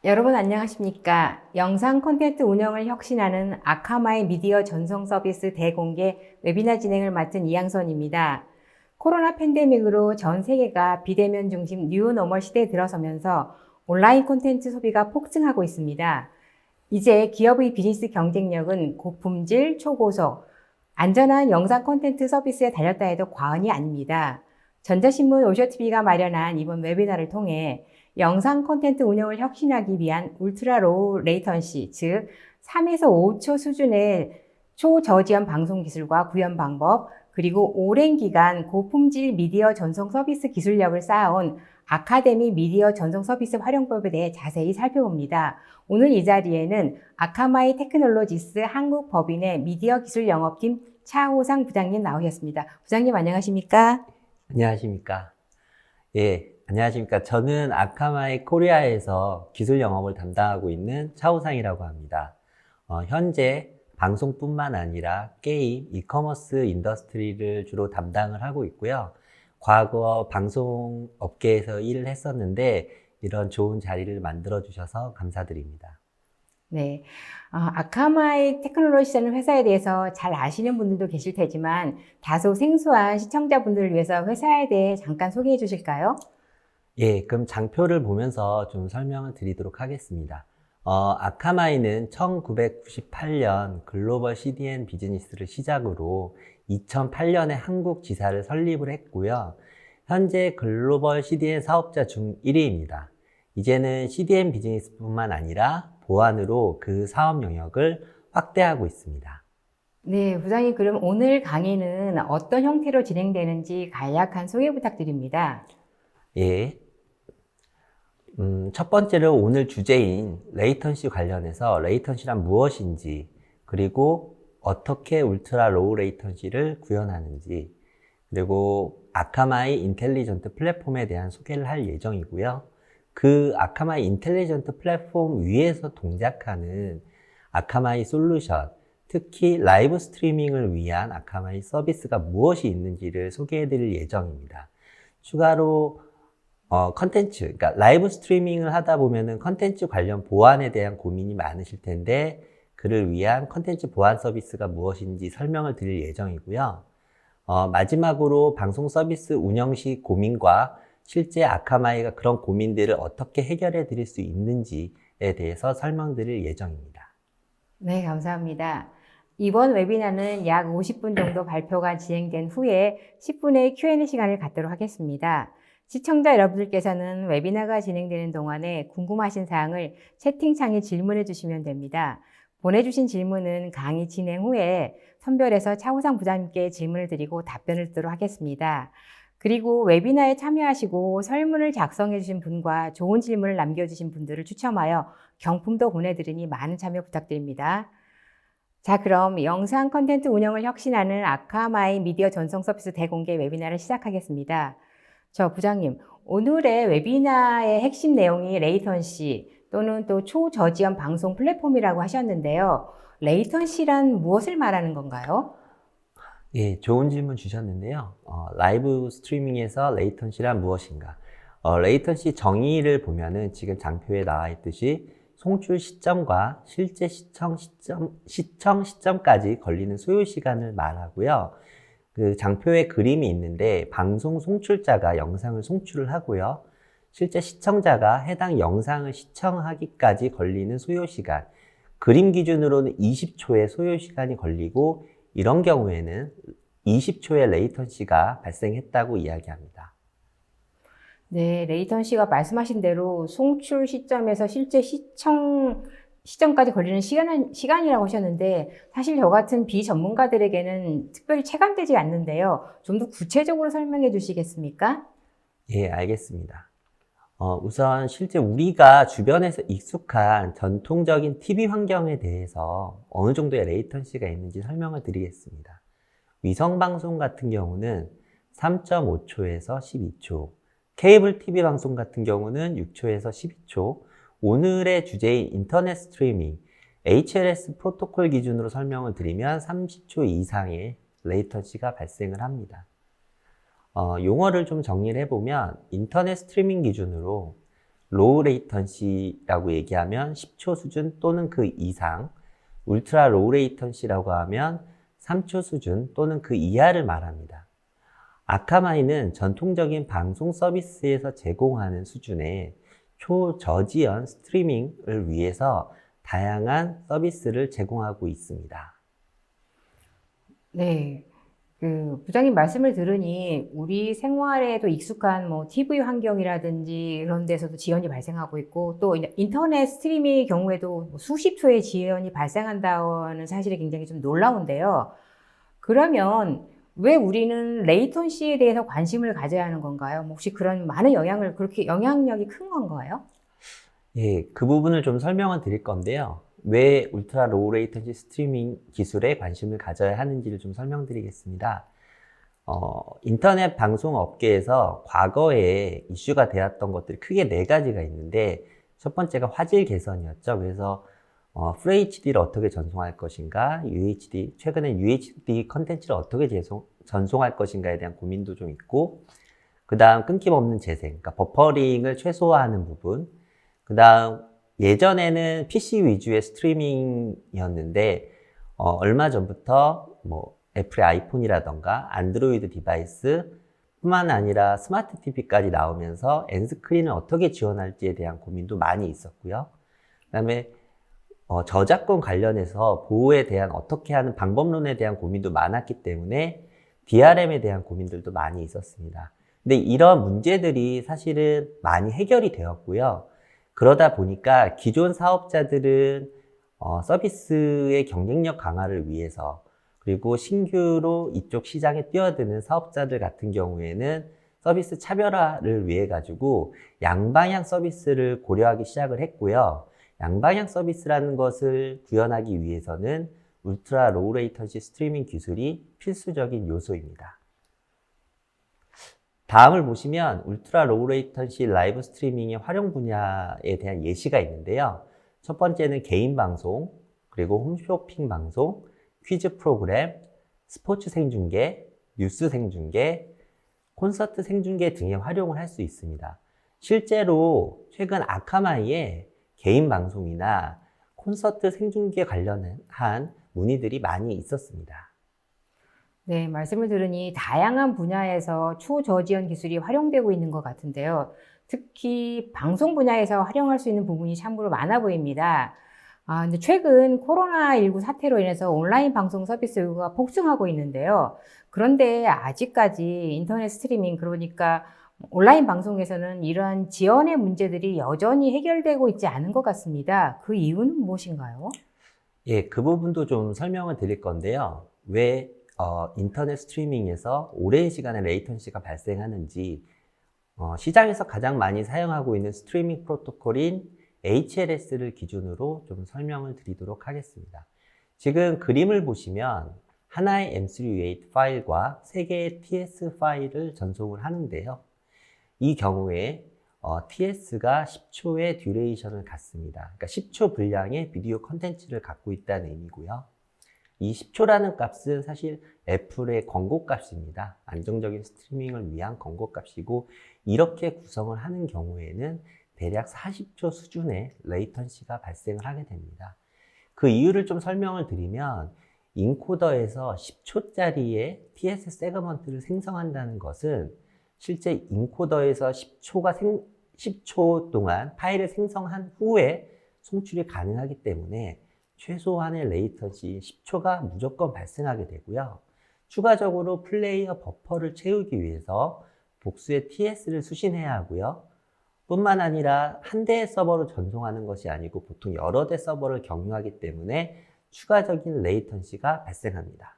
여러분 안녕하십니까? 영상 콘텐츠 운영을 혁신하는 아카마이 미디어 전송 서비스 대공개 웨비나 진행을 맡은 이양선입니다. 코로나 팬데믹으로 전 세계가 비대면 중심 뉴노멀 시대에 들어서면서 온라인 콘텐츠 소비가 폭증하고 있습니다. 이제 기업의 비즈니스 경쟁력은 고품질, 초고속, 안전한 영상 콘텐츠 서비스에 달렸다 해도 과언이 아닙니다. 전자신문 오쇼TV가 마련한 이번 웨비나를 통해 영상 콘텐츠 운영을 혁신하기 위한 울트라 로우 레이턴시, 즉 3에서 5초 수준의 초저지연 방송 기술과 구현 방법, 그리고 오랜 기간 고품질 미디어 전송 서비스 기술력을 쌓아온 아카데미 미디어 전송 서비스 활용법에 대해 자세히 살펴봅니다. 오늘 이 자리에는 아카마이 테크놀로지스 한국법인의 미디어 기술 영업팀 차호상 부장님 나오셨습니다. 부장님 안녕하십니까? 안녕하십니까. 예, 안녕하십니까. 저는 아카마이 코리아에서 기술 영업을 담당하고 있는 차우상이라고 합니다. 현재 방송뿐만 아니라 게임, 이커머스 인더스트리를 주로 담당을 하고 있고요. 과거 방송 업계에서 일을 했었는데 이런 좋은 자리를 만들어 주셔서 감사드립니다. 네. 아카마이 테크놀로지라는 회사에 대해서 잘 아시는 분들도 계실 테지만 다소 생소한 시청자분들을 위해서 회사에 대해 잠깐 소개해 주실까요? 예, 그럼 장표를 보면서 좀 설명을 드리도록 하겠습니다. 아카마이는 1998년 글로벌 CDN 비즈니스를 시작으로 2008년에 한국 지사를 설립을 했고요. 현재 글로벌 CDN 사업자 중 1위입니다. 이제는 CDN 비즈니스뿐만 아니라 보안으로 그 사업 영역을 확대하고 있습니다. 네, 부장님, 그럼 오늘 강의는 어떤 형태로 진행되는지 간략한 소개 부탁드립니다. 예. 첫 번째로 오늘 주제인 레이턴시 관련해서 레이턴시란 무엇인지, 그리고 어떻게 울트라 로우 레이턴시를 구현하는지, 그리고 아카마이 인텔리전트 플랫폼에 대한 소개를 할 예정이고요. 그 아카마이 인텔리전트 플랫폼 위에서 동작하는 아카마이 솔루션, 특히 라이브 스트리밍을 위한 아카마이 서비스가 무엇이 있는지를 소개해 드릴 예정입니다. 추가로 컨텐츠, 그러니까 라이브 스트리밍을 하다 보면은 컨텐츠 관련 보안에 대한 고민이 많으실 텐데 그를 위한 컨텐츠 보안 서비스가 무엇인지 설명을 드릴 예정이고요. 마지막으로 방송 서비스 운영 시 고민과 실제 아카마이가 그런 고민들을 어떻게 해결해 드릴 수 있는지에 대해서 설명드릴 예정입니다. 네, 감사합니다. 이번 웨비나는 약 50분 정도 발표가 진행된 후에 10분의 Q&A 시간을 갖도록 하겠습니다. 시청자 여러분들께서는 웨비나가 진행되는 동안에 궁금하신 사항을 채팅창에 질문해 주시면 됩니다. 보내주신 질문은 강의 진행 후에 선별해서 차호상 부장님께 질문을 드리고 답변을 듣도록 하겠습니다. 그리고 웨비나에 참여하시고 설문을 작성해 주신 분과 좋은 질문을 남겨주신 분들을 추첨하여 경품도 보내드리니 많은 참여 부탁드립니다. 자, 그럼 영상 콘텐츠 운영을 혁신하는 아카마이 미디어 전송 서비스 대공개 웨비나를 시작하겠습니다. 저 부장님, 오늘의 웨비나의 핵심 내용이 레이턴시 또는 또 초저지연 방송 플랫폼이라고 하셨는데요. 레이턴시란 무엇을 말하는 건가요? 예, 좋은 질문 주셨는데요. 라이브 스트리밍에서 레이턴시란 무엇인가? 레이턴시 정의를 보면은 지금 장표에 나와 있듯이 송출 시점과 실제 시청 시점까지 걸리는 소요 시간을 말하고요. 그 장표에 그림이 있는데 방송 송출자가 영상을 송출을 하고요. 실제 시청자가 해당 영상을 시청하기까지 걸리는 소요 시간. 그림 기준으로는 20초의 소요 시간이 걸리고 이런 경우에는 20초의 레이턴시가 발생했다고 이야기합니다. 네, 레이턴시가 말씀하신 대로 송출 시점에서 실제 시점까지 걸리는 시간이라고 하셨는데 사실 저 같은 비전문가들에게는 특별히 체감되지 않는데요. 좀 더 구체적으로 설명해 주시겠습니까? 예, 알겠습니다. 우선 실제 우리가 주변에서 익숙한 전통적인 TV 환경에 대해서 어느 정도의 레이턴시가 있는지 설명을 드리겠습니다. 위성방송 같은 경우는 3.5초에서 12초, 케이블 TV 방송 같은 경우는 6초에서 12초, 오늘의 주제인 인터넷 스트리밍, HLS 프로토콜 기준으로 설명을 드리면 30초 이상의 레이턴시가 발생을 합니다. 용어를 좀 정리를 해보면 인터넷 스트리밍 기준으로 로우 레이턴시라고 얘기하면 10초 수준 또는 그 이상, 울트라 로우 레이턴시라고 하면 3초 수준 또는 그 이하를 말합니다. 아카마이는 전통적인 방송 서비스에서 제공하는 수준의 초저지연 스트리밍을 위해서 다양한 서비스를 제공하고 있습니다. 네. 부장님 말씀을 들으니 우리 생활에도 익숙한 뭐 TV 환경이라든지 이런 데서도 지연이 발생하고 있고 또 인터넷 스트리밍의 경우에도 뭐 수십 초의 지연이 발생한다는 사실이 굉장히 좀 놀라운데요. 그러면 왜 우리는 레이턴시에 대해서 관심을 가져야 하는 건가요? 뭐 혹시 그런 많은 그렇게 영향력이 큰 건가요? 예, 그 부분을 좀 설명을 드릴 건데요. 왜 울트라 로우 레이턴시 스트리밍 기술에 관심을 가져야 하는지를 좀 설명드리겠습니다. 인터넷 방송 업계에서 과거에 이슈가 되었던 것들이 크게 네 가지가 있는데, 첫 번째가 화질 개선이었죠. 그래서 FHD를 어떻게 전송할 것인가, 최근에 UHD 컨텐츠를 어떻게 전송할 것인가에 대한 고민도 좀 있고, 그 다음 끊김없는 재생, 그러니까 버퍼링을 최소화하는 부분, 그 다음 예전에는 PC 위주의 스트리밍이었는데 얼마 전부터 뭐 애플의 아이폰이라던가 안드로이드 디바이스 뿐만 아니라 스마트 TV까지 나오면서 엔스크린을 어떻게 지원할지에 대한 고민도 많이 있었고요. 그 다음에 저작권 관련해서 보호에 대한 어떻게 하는 방법론에 대한 고민도 많았기 때문에 DRM에 대한 고민들도 많이 있었습니다. 근데 이런 문제들이 사실은 많이 해결이 되었고요. 그러다 보니까 기존 사업자들은 서비스의 경쟁력 강화를 위해서, 그리고 신규로 이쪽 시장에 뛰어드는 사업자들 같은 경우에는 서비스 차별화를 위해 가지고 양방향 서비스를 고려하기 시작을 했고요. 양방향 서비스라는 것을 구현하기 위해서는 울트라 로우 레이턴시 스트리밍 기술이 필수적인 요소입니다. 다음을 보시면 울트라 로우 레이턴시 라이브 스트리밍의 활용 분야에 대한 예시가 있는데요. 첫 번째는 개인 방송, 그리고 홈쇼핑 방송, 퀴즈 프로그램, 스포츠 생중계, 뉴스 생중계, 콘서트 생중계 등에 활용을 할 수 있습니다. 실제로 최근 아카마이에 개인 방송이나 콘서트 생중계 관련한 문의들이 많이 있었습니다. 네, 말씀을 들으니 다양한 분야에서 초저지연 기술이 활용되고 있는 것 같은데요. 특히 방송 분야에서 활용할 수 있는 부분이 참으로 많아 보입니다. 근데 최근 코로나19 사태로 인해서 온라인 방송 서비스 요구가 폭증하고 있는데요. 그런데 아직까지 인터넷 스트리밍, 그러니까 온라인 방송에서는 이러한 지연의 문제들이 여전히 해결되고 있지 않은 것 같습니다. 그 이유는 무엇인가요? 예, 그 부분도 좀 설명을 드릴 건데요. 왜 인터넷 스트리밍에서 오랜 시간의 레이턴시가 발생하는지, 시장에서 가장 많이 사용하고 있는 스트리밍 프로토콜인 HLS를 기준으로 좀 설명을 드리도록 하겠습니다. 지금 그림을 보시면 하나의 M3U8 파일과 3개의 TS 파일을 전송을 하는데요. 이 경우에 TS가 10초의 듀레이션을 갖습니다. 그러니까 10초 분량의 비디오 컨텐츠를 갖고 있다는 의미고요. 이 10초라는 값은 사실 애플의 광고 값입니다. 안정적인 스트리밍을 위한 광고 값이고, 이렇게 구성을 하는 경우에는 대략 40초 수준의 레이턴시가 발생을 하게 됩니다. 그 이유를 좀 설명을 드리면, 인코더에서 10초짜리의 TS 세그먼트를 생성한다는 것은 실제 인코더에서 10초 동안 파일을 생성한 후에 송출이 가능하기 때문에 최소한의 레이턴시 10초가 무조건 발생하게 되고요. 추가적으로 플레이어 버퍼를 채우기 위해서 복수의 TS를 수신해야 하고요. 뿐만 아니라 한 대의 서버로 전송하는 것이 아니고 보통 여러 대 서버를 경유하기 때문에 추가적인 레이턴시가 발생합니다.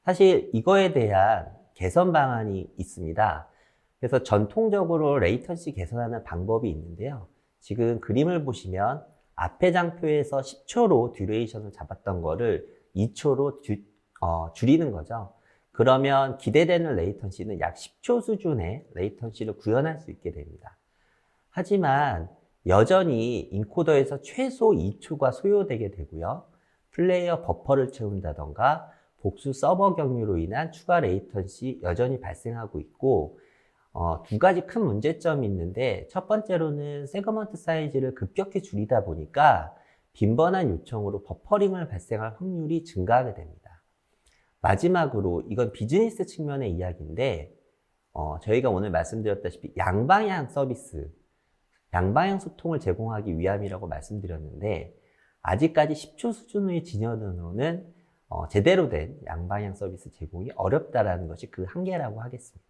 사실 이거에 대한 개선 방안이 있습니다. 그래서 전통적으로 레이턴시 개선하는 방법이 있는데요. 지금 그림을 보시면 앞에 장표에서 10초로 듀레이션을 잡았던 거를 2초로 줄이는 거죠. 그러면 기대되는 레이턴시는 약 10초 수준의 레이턴시를 구현할 수 있게 됩니다. 하지만 여전히 인코더에서 최소 2초가 소요되게 되고요. 플레이어 버퍼를 채운다던가 복수 서버 경유로 인한 추가 레이턴시 여전히 발생하고 있고, 두 가지 큰 문제점이 있는데 첫 번째로는 세그먼트 사이즈를 급격히 줄이다 보니까 빈번한 요청으로 버퍼링을 발생할 확률이 증가하게 됩니다. 마지막으로 이건 비즈니스 측면의 이야기인데 저희가 오늘 말씀드렸다시피 양방향 서비스, 양방향 소통을 제공하기 위함이라고 말씀드렸는데 아직까지 10초 수준의 진영으로는 제대로 된 양방향 서비스 제공이 어렵다라는 것이 그 한계라고 하겠습니다.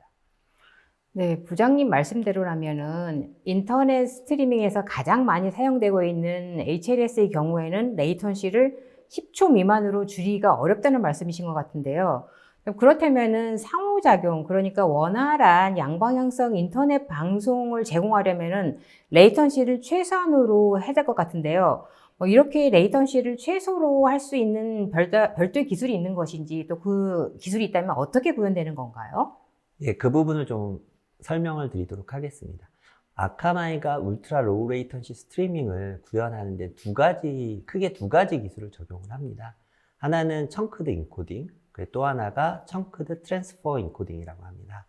네, 부장님 말씀대로라면은 인터넷 스트리밍에서 가장 많이 사용되고 있는 HLS의 경우에는 레이턴시를 10초 미만으로 줄이기가 어렵다는 말씀이신 것 같은데요. 그렇다면은 상호작용, 그러니까 원활한 양방향성 인터넷 방송을 제공하려면은 레이턴시를 최소한으로 해야 될 것 같은데요. 이렇게 레이턴시를 최소로 할 수 있는 별도의 기술이 있는 것인지 또 그 기술이 있다면 어떻게 구현되는 건가요? 예, 그 부분을 좀 설명을 드리도록 하겠습니다. 아카마이가 울트라 로우 레이턴시 스트리밍을 구현하는 데 크게 두 가지 기술을 적용을 합니다. 하나는 청크드 인코딩, 그리고 또 하나가 청크드 트랜스퍼 인코딩이라고 합니다.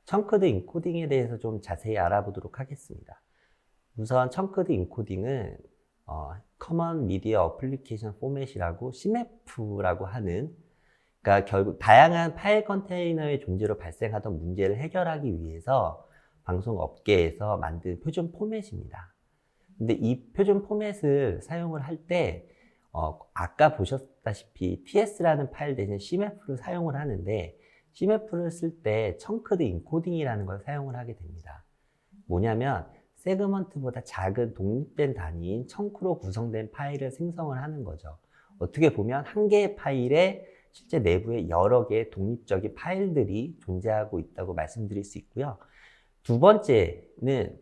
청크드 인코딩에 대해서 좀 자세히 알아보도록 하겠습니다. 우선 청크드 인코딩은 커먼 미디어 어플리케이션 포맷이라고 CMF라고 하는, 그러니까 결국 다양한 파일 컨테이너의 존재로 발생하던 문제를 해결하기 위해서 방송 업계에서 만든 표준 포맷입니다. 근데 이 표준 포맷을 사용을 할 때 아까 보셨다시피 TS라는 파일 대신 CMF를 사용을 하는데 CMF를 쓸 때 청크드 인코딩이라는 걸 사용을 하게 됩니다. 뭐냐면 세그먼트보다 작은 독립된 단위인 청크로 구성된 파일을 생성을 하는 거죠. 어떻게 보면 한 개의 파일에 실제 내부에 여러 개의 독립적인 파일들이 존재하고 있다고 말씀드릴 수 있고요. 두 번째는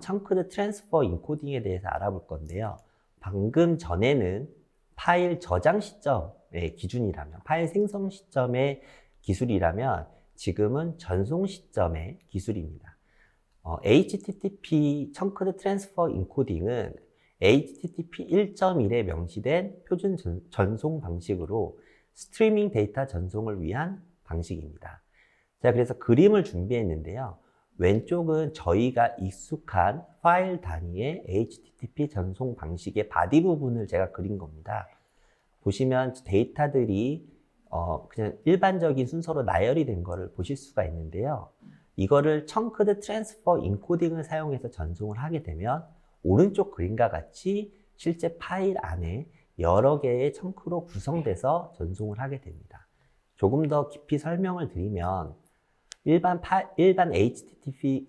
청크드 트랜스퍼 인코딩에 대해서 알아볼 건데요. 방금 전에는 파일 저장 시점의 기준이라면, 파일 생성 시점의 기술이라면 지금은 전송 시점의 기술입니다. HTTP 청크드 트랜스퍼 인코딩은 HTTP 1.1에 명시된 표준 전송 방식으로 스트리밍 데이터 전송을 위한 방식입니다. 자, 그래서 그림을 준비했는데요. 왼쪽은 저희가 익숙한 파일 단위의 HTTP 전송 방식의 바디 부분을 제가 그린 겁니다. 보시면 데이터들이 그냥 일반적인 순서로 나열이 된 거를 보실 수가 있는데요. 이거를 청크드 트랜스퍼 인코딩을 사용해서 전송을 하게 되면 오른쪽 그림과 같이 실제 파일 안에 여러 개의 청크로 구성돼서 전송을 하게 됩니다. 조금 더 깊이 설명을 드리면 일반 HTTP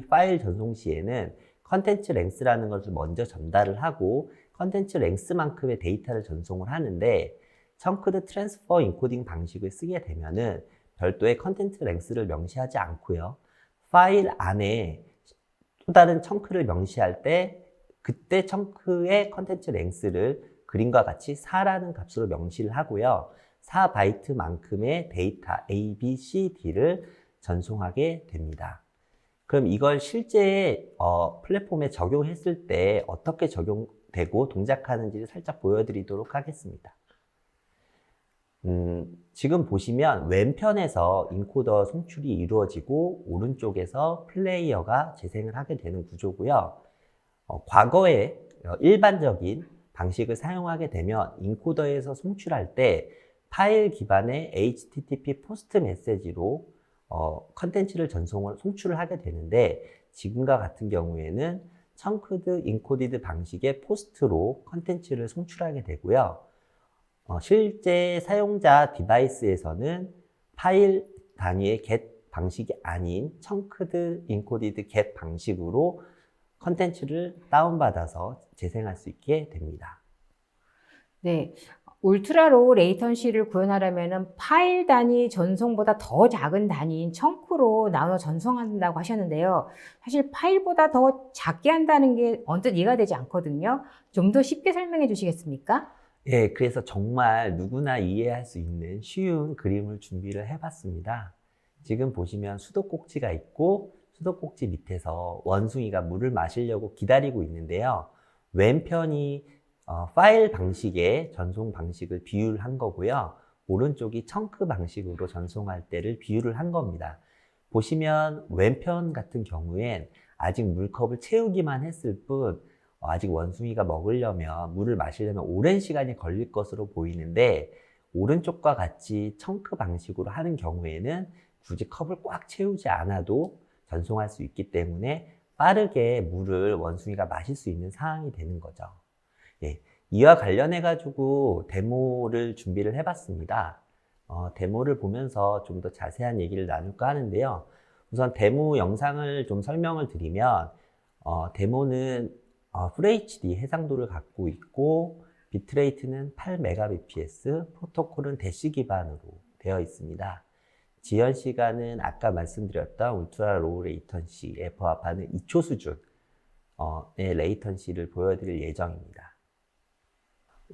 파일 전송 시에는 컨텐츠 랭스라는 것을 먼저 전달을 하고 컨텐츠 랭스만큼의 데이터를 전송을 하는데 청크드 트랜스퍼 인코딩 방식을 쓰게 되면은 별도의 컨텐츠 랭스를 명시하지 않고요. 파일 안에 또 다른 청크를 명시할 때 그때 청크의 컨텐츠 랭스를 그림과 같이 4라는 값으로 명시를 하고요. 4바이트만큼의 데이터 A, B, C, D를 전송하게 됩니다. 그럼 이걸 실제 플랫폼에 적용했을 때 어떻게 적용되고 동작하는지를 살짝 보여드리도록 하겠습니다. 지금 보시면 왼편에서 인코더 송출이 이루어지고 오른쪽에서 플레이어가 재생을 하게 되는 구조고요. 과거에 일반적인 방식을 사용하게 되면 인코더에서 송출할 때 파일 기반의 HTTP 포스트 메시지로 컨텐츠를 송출을 하게 되는데 지금과 같은 경우에는 청크드 인코디드 방식의 포스트로 컨텐츠를 송출하게 되고요. 실제 사용자 디바이스에서는 파일 단위의 get 방식이 아닌 청크드 인코디드 get 방식으로 컨텐츠를 다운받아서 재생할 수 있게 됩니다. 네. 울트라 로우 레이턴시를 구현하려면 파일 단위 전송보다 더 작은 단위인 청크로 나눠 전송한다고 하셨는데요. 사실 파일보다 더 작게 한다는 게 언뜻 이해가 되지 않거든요. 좀 더 쉽게 설명해 주시겠습니까? 예, 그래서 정말 누구나 이해할 수 있는 쉬운 그림을 준비를 해봤습니다. 지금 보시면 수도꼭지가 있고 수도꼭지 밑에서 원숭이가 물을 마시려고 기다리고 있는데요. 왼편이 파일 방식의 전송 방식을 비유를 한 거고요. 오른쪽이 청크 방식으로 전송할 때를 비유를 한 겁니다. 보시면 왼편 같은 경우엔 아직 물컵을 채우기만 했을 뿐 아직 원숭이가 먹으려면 물을 마시려면 오랜 시간이 걸릴 것으로 보이는데 오른쪽과 같이 청크 방식으로 하는 경우에는 굳이 컵을 꽉 채우지 않아도 전송할 수 있기 때문에 빠르게 물을 원숭이가 마실 수 있는 상황이 되는 거죠. 예, 이와 관련해 가지고 데모를 준비를 해봤습니다. 데모를 보면서 좀 더 자세한 얘기를 나눌까 하는데요. 우선 데모 영상을 좀 설명을 드리면 데모는 FHD 해상도를 갖고 있고 비트레이트는 8Mbps, 프로토콜은 대시 기반으로 되어 있습니다. 지연 시간은 아까 말씀드렸던 울트라 로우 레이턴시에 부합하는 2초 수준의 레이턴시를 보여드릴 예정입니다.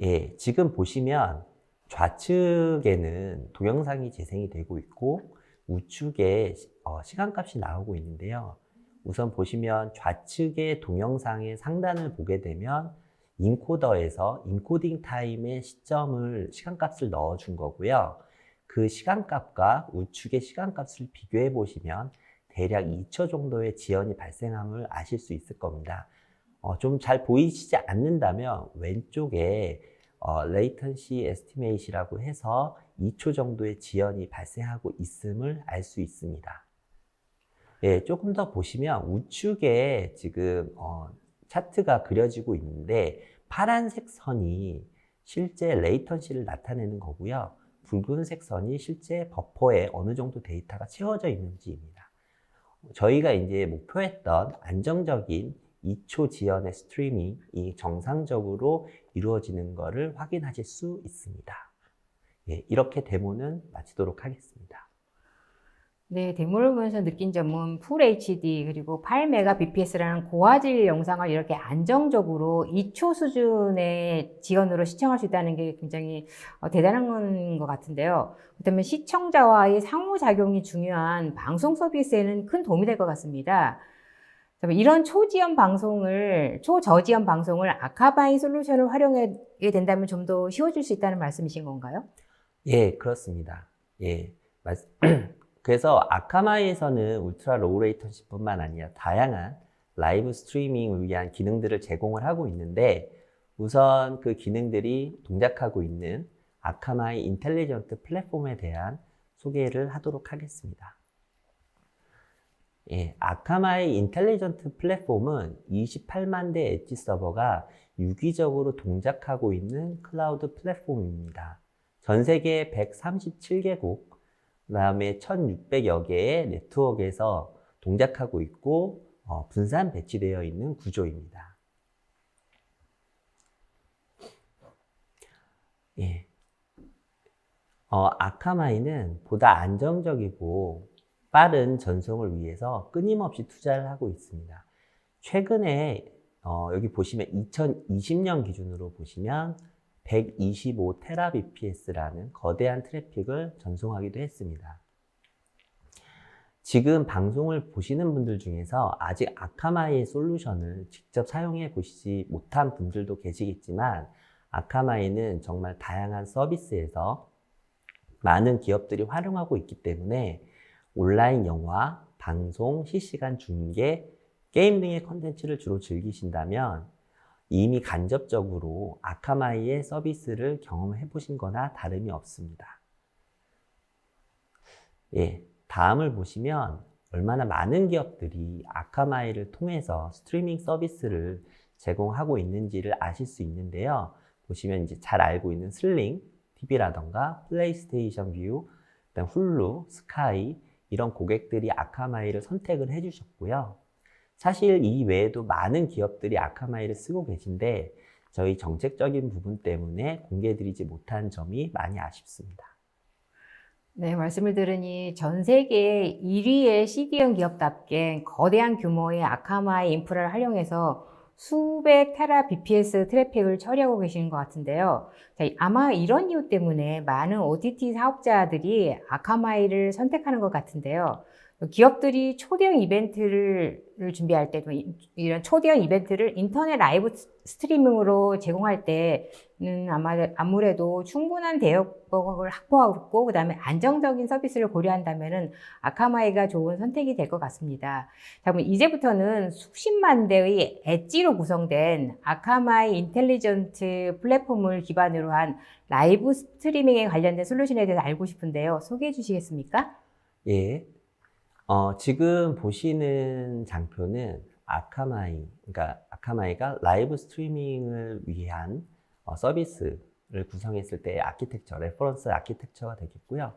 예, 지금 보시면 좌측에는 동영상이 재생이 되고 있고 우측에 시간값이 나오고 있는데요. 우선 보시면 좌측의 동영상의 상단을 보게 되면 인코더에서 인코딩 타임의 시간값을 넣어준 거고요. 그 시간값과 우측의 시간값을 비교해 보시면 대략 2초 정도의 지연이 발생함을 아실 수 있을 겁니다. 좀 잘 보이시지 않는다면 왼쪽에 latency estimate이라고 해서 2초 정도의 지연이 발생하고 있음을 알 수 있습니다. 예, 조금 더 보시면 우측에 지금 차트가 그려지고 있는데 파란색 선이 실제 레이턴시를 나타내는 거고요. 붉은색 선이 실제 버퍼에 어느 정도 데이터가 채워져 있는지입니다. 저희가 이제 목표했던 안정적인 2초 지연의 스트리밍이 정상적으로 이루어지는 것을 확인하실 수 있습니다. 예, 이렇게 데모는 마치도록 하겠습니다. 네, 데모를 보면서 느낀 점은 풀 HD 그리고 8Mbps라는 고화질 영상을 이렇게 안정적으로 2초 수준의 지연으로 시청할 수 있다는 게 굉장히 대단한 것 같은데요. 그렇다면 시청자와의 상호작용이 중요한 방송 서비스에는 큰 도움이 될 것 같습니다. 이런 초저지연 방송을 아카바이 솔루션을 활용하게 된다면 좀 더 쉬워질 수 있다는 말씀이신 건가요? 예, 그렇습니다. 예, 그래서 아카마이에서는 울트라 로우 레이턴시뿐만 아니라 다양한 라이브 스트리밍을 위한 기능들을 제공을 하고 있는데 우선 그 기능들이 동작하고 있는 아카마이 인텔리전트 플랫폼에 대한 소개를 하도록 하겠습니다. 예, 아카마이 인텔리전트 플랫폼은 28만 대 엣지 서버가 유기적으로 동작하고 있는 클라우드 플랫폼입니다. 전 세계 137개국, 그 다음에 1600여 개의 네트워크에서 동작하고 있고 분산 배치되어 있는 구조입니다. 예. 아카마이는 보다 안정적이고 빠른 전송을 위해서 끊임없이 투자를 하고 있습니다. 최근에 여기 보시면 2020년 기준으로 보시면 125TBps라는 거대한 트래픽을 전송하기도 했습니다. 지금 방송을 보시는 분들 중에서 아직 아카마이의 솔루션을 직접 사용해 보시지 못한 분들도 계시겠지만 아카마이는 정말 다양한 서비스에서 많은 기업들이 활용하고 있기 때문에 온라인 영화, 방송, 실시간 중계, 게임 등의 콘텐츠를 주로 즐기신다면 이미 간접적으로 아카마이의 서비스를 경험해 보신 거나 다름이 없습니다. 예, 다음을 보시면 얼마나 많은 기업들이 아카마이를 통해서 스트리밍 서비스를 제공하고 있는지를 아실 수 있는데요. 보시면 이제 잘 알고 있는 슬링 TV라던가 플레이스테이션 뷰, 그다음 훌루, 스카이 이런 고객들이 아카마이를 선택을 해주셨고요. 사실 이 외에도 많은 기업들이 아카마이를 쓰고 계신데 저희 정책적인 부분 때문에 공개드리지 못한 점이 많이 아쉽습니다. 네, 말씀을 들으니 전 세계 1위의 CDN 기업답게 거대한 규모의 아카마이 인프라를 활용해서 수백 테라 bps 트래픽을 처리하고 계시는 것 같은데요. 자, 아마 이런 이유 때문에 많은 OTT 사업자들이 아카마이를 선택하는 것 같은데요. 기업들이 초대형 이벤트를 준비할 때도 이런 초대형 이벤트를 인터넷 라이브 스트리밍으로 제공할 때 아무래도 충분한 대역폭을 확보하고 그다음에 안정적인 서비스를 고려한다면은 아카마이가 좋은 선택이 될 것 같습니다. 자, 그럼 이제부터는 수십만 대의 엣지로 구성된 아카마이 인텔리전트 플랫폼을 기반으로 한 라이브 스트리밍에 관련된 솔루션에 대해서 알고 싶은데요. 소개해 주시겠습니까? 예. 지금 보시는 장표는 그러니까 아카마이가 라이브 스트리밍을 위한 서비스를 구성했을 때의 레퍼런스 아키텍처가 되겠고요.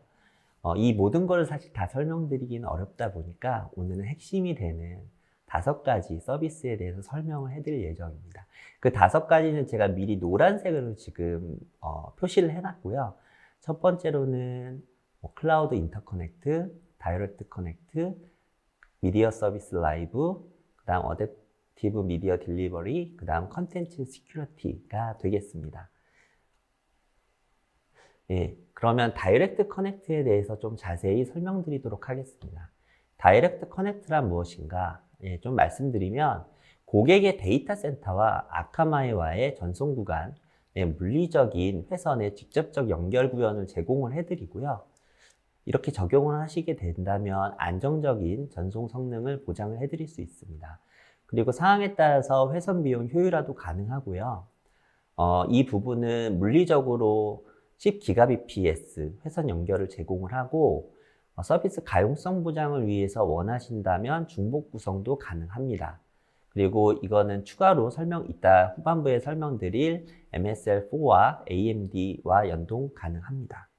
이 모든 걸 사실 다 설명드리기는 어렵다 보니까 오늘은 핵심이 되는 5가지 서비스에 대해서 설명을 해드릴 예정입니다. 그 5가지는 제가 미리 노란색으로 지금 표시를 해놨고요. 첫 번째로는 클라우드 인터커넥트, 다이렉트 커넥트, 미디어 서비스 라이브, 그 다음 어댑티브 미디어 딜리버리, 그 다음 컨텐츠 시큐리티가 되겠습니다. 예, 그러면 다이렉트 커넥트에 대해서 좀 자세히 설명드리도록 하겠습니다. 다이렉트 커넥트란 무엇인가? 예, 좀 말씀드리면 고객의 데이터 센터와 아카마이와의 전송 구간, 물리적인 회선의 직접적 연결 구현을 제공을 해드리고요. 이렇게 적용을 하시게 된다면 안정적인 전송 성능을 보장을 해드릴 수 있습니다. 그리고 상황에 따라서 회선 비용 효율화도 가능하고요. 이 부분은 물리적으로 10Gbps 회선 연결을 제공을 하고 서비스 가용성 보장을 위해서 원하신다면 중복 구성도 가능합니다. 그리고 이거는 추가로 이따 후반부에 설명드릴 MSL4와 AMD와 연동 가능합니다.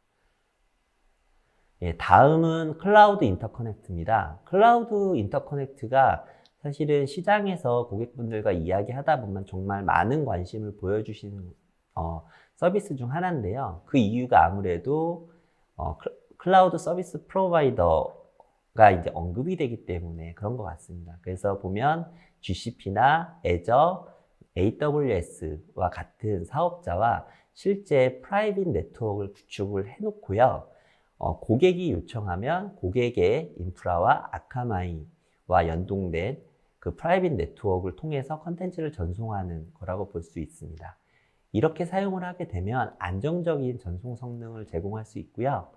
예, 다음은 클라우드 인터커넥트입니다. 클라우드 인터커넥트가 사실은 시장에서 고객분들과 이야기하다 보면 정말 많은 관심을 보여주시는 서비스 중 하나인데요. 그 이유가 아무래도 클라우드 서비스 프로바이더가 이제 언급이 되기 때문에 그런 것 같습니다. 그래서 보면 GCP나 Azure, AWS와 같은 사업자와 실제 프라이빗 네트워크를 구축을 해놓고요. 고객이 요청하면 고객의 인프라와 아카마이와 연동된 그 프라이빗 네트워크를 통해서 컨텐츠를 전송하는 거라고 볼 수 있습니다. 이렇게 사용을 하게 되면 안정적인 전송 성능을 제공할 수 있고요.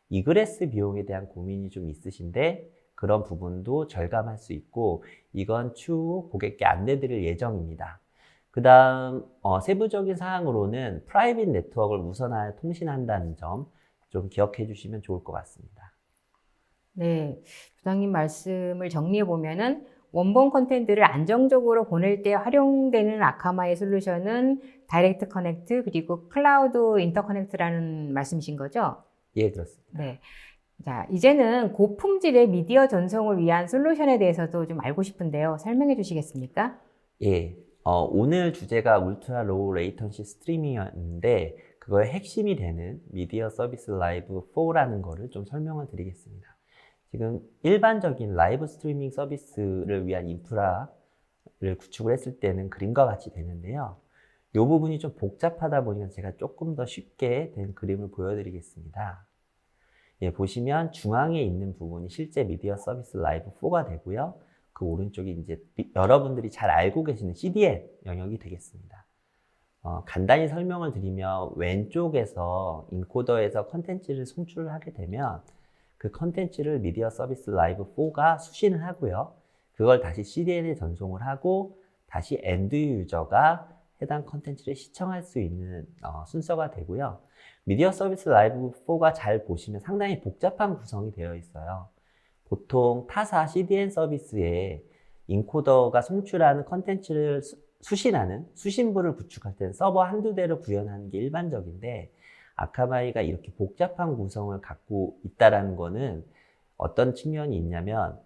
이그레스 비용에 대한 고민이 좀 있으신데 그런 부분도 절감할 수 있고 이건 추후 고객께 안내드릴 예정입니다. 그 다음 세부적인 사항으로는 프라이빗 네트워크를 우선하여 통신한다는 점 좀 기억해 주시면 좋을 것 같습니다. 네, 부장님 말씀을 정리해 보면은 원본 콘텐츠를 안정적으로 보낼 때 활용되는 아카마의 솔루션은 다이렉트 커넥트 그리고 클라우드 인터커넥트라는 말씀이신 거죠? 예, 그렇습니다. 네. 자, 이제는 고품질의 미디어 전송을 위한 솔루션에 대해서도 좀 알고 싶은데요. 설명해 주시겠습니까? 예, 오늘 주제가 울트라 로우 레이턴시 스트리밍이었는데 그거의 핵심이 되는 미디어 서비스 라이브 4라는 거를 좀 설명을 드리겠습니다. 지금 일반적인 라이브 스트리밍 서비스를 위한 인프라를 구축을 했을 때는 그림과 같이 되는데요. 이 부분이 좀 복잡하다 보니까 제가 조금 더 쉽게 된 그림을 보여드리겠습니다. 예, 보시면 중앙에 있는 부분이 실제 미디어 서비스 라이브 4가 되고요. 그 오른쪽이 이제 여러분들이 잘 알고 계시는 CDN 영역이 되겠습니다. 간단히 설명을 드리면 왼쪽에서 인코더에서 컨텐츠를 송출을 하게 되면 그 컨텐츠를 미디어 서비스 라이브 4가 수신을 하고요. 그걸 다시 CDN에 전송을 하고 다시 엔드 유저가 해당 컨텐츠를 시청할 수 있는 순서가 되고요. 미디어 서비스 라이브 4가 잘 보시면 상당히 복잡한 구성이 되어 있어요. 보통 타사 CDN 서비스에 인코더가 송출하는 컨텐츠를 수신하는 수신부를 구축할 때는 서버 한두 대를 구현하는 게 일반적인데 아카마이가 이렇게 복잡한 구성을 갖고 있다는 거는 어떤 측면이 있냐면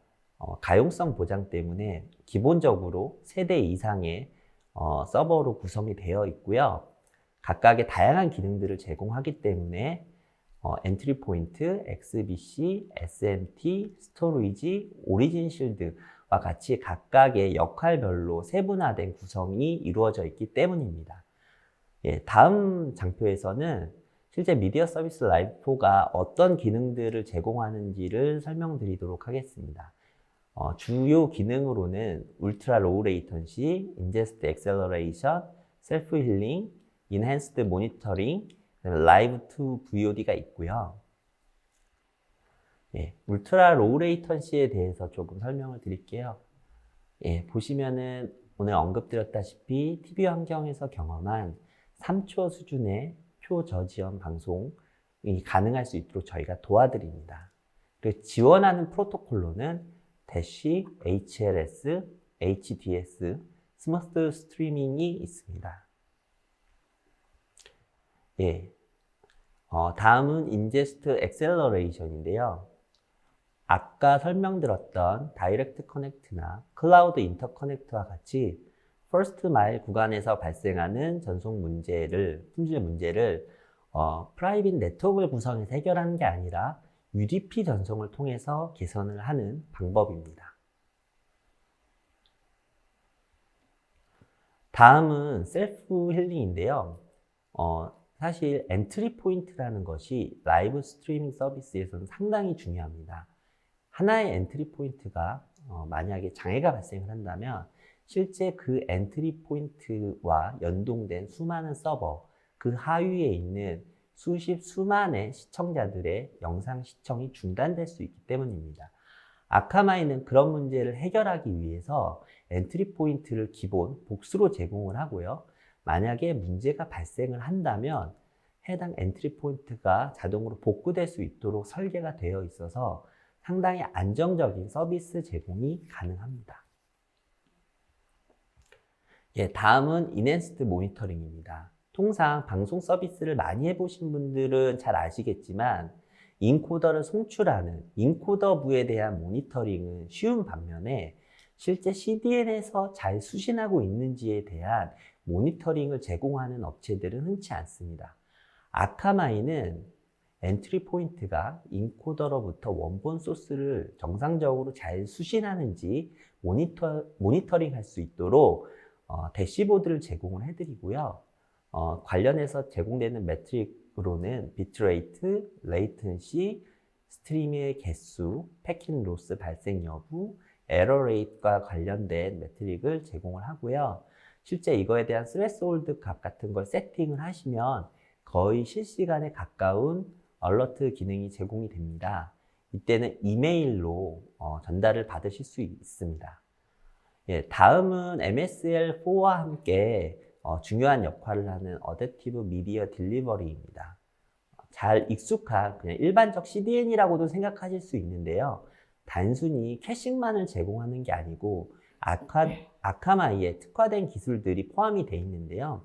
가용성 보장 때문에 기본적으로 3대 이상의 서버로 구성이 되어 있고요. 각각의 다양한 기능들을 제공하기 때문에 엔트리 포인트, XBC, SMT, 스토리지, 오리진 실드와 같이 각각의 역할별로 세분화된 구성이 이루어져 있기 때문입니다. 예, 다음 장표에서는 실제 미디어 서비스 라이브 4가 어떤 기능들을 제공하는지를 설명드리도록 하겠습니다. 주요 기능으로는 울트라 로우 레이턴시, 인제스트 엑셀러레이션, 셀프 힐링, Enhanced Monitoring, Live to VOD가 있고요. 예, 울트라 로우 레이턴시에 대해서 조금 설명을 드릴게요. 예, 보시면은 오늘 언급드렸다시피 TV 환경에서 경험한 3초 수준의 초저지연 방송이 가능할 수 있도록 저희가 도와드립니다. 그리고 지원하는 프로토콜로는 DASH, HLS, HDS, 스무스 스트리밍이 있습니다. 예, 다음은 인제스트 엑셀러레이션인데요. 아까 설명드렸던 다이렉트 커넥트나 클라우드 인터커넥트와 같이 퍼스트 마일 구간에서 발생하는 전송 문제를, 품질 문제를 프라이빗 네트워크를 구성해서 해결하는 게 아니라 UDP 전송을 통해서 개선을 하는 방법입니다. 다음은 셀프 힐링인데요. 사실 엔트리 포인트라는 것이 라이브 스트리밍 서비스에서는 상당히 중요합니다. 하나의 엔트리 포인트가 만약에 장애가 발생을 한다면 실제 그 엔트리 포인트와 연동된 수많은 서버, 그 하위에 있는 수만의 시청자들의 영상 시청이 중단될 수 있기 때문입니다. 아카마이는 그런 문제를 해결하기 위해서 엔트리 포인트를 기본 복수로 제공을 하고요. 만약에 문제가 발생을 한다면 해당 엔트리 포인트가 자동으로 복구될 수 있도록 설계가 되어 있어서 상당히 안정적인 서비스 제공이 가능합니다. 예, 다음은 인핸스드 모니터링입니다. 통상 방송 서비스를 많이 해보신 분들은 잘 아시겠지만 인코더를 송출하는 인코더부에 대한 모니터링은 쉬운 반면에 실제 CDN에서 잘 수신하고 있는지에 대한 모니터링을 제공하는 업체들은 흔치 않습니다. 아카마이는 엔트리 포인트가 인코더로부터 원본 소스를 정상적으로 잘 수신하는지 모니터링 할 수 있도록 대시보드를 제공을 해드리고요. 관련해서 제공되는 매트릭으로는 비트레이트, 레이턴시, 스트리밍의 개수, 패킷 로스 발생 여부, 에러 레이트와 관련된 매트릭을 제공을 하고요. 실제 이거에 대한 스레스홀드 값 같은 걸 세팅을 하시면 거의 실시간에 가까운 얼러트 기능이 제공이 됩니다. 이때는 이메일로 전달을 받으실 수 있습니다. 예, 다음은 MSL4와 함께 중요한 역할을 하는 어댑티브 미디어 딜리버리입니다. 잘 익숙한 그냥 일반적 CDN이라고도 생각하실 수 있는데요. 단순히 캐싱만을 제공하는 게 아니고 아카마이에 특화된 기술들이 포함이 되어 있는데요.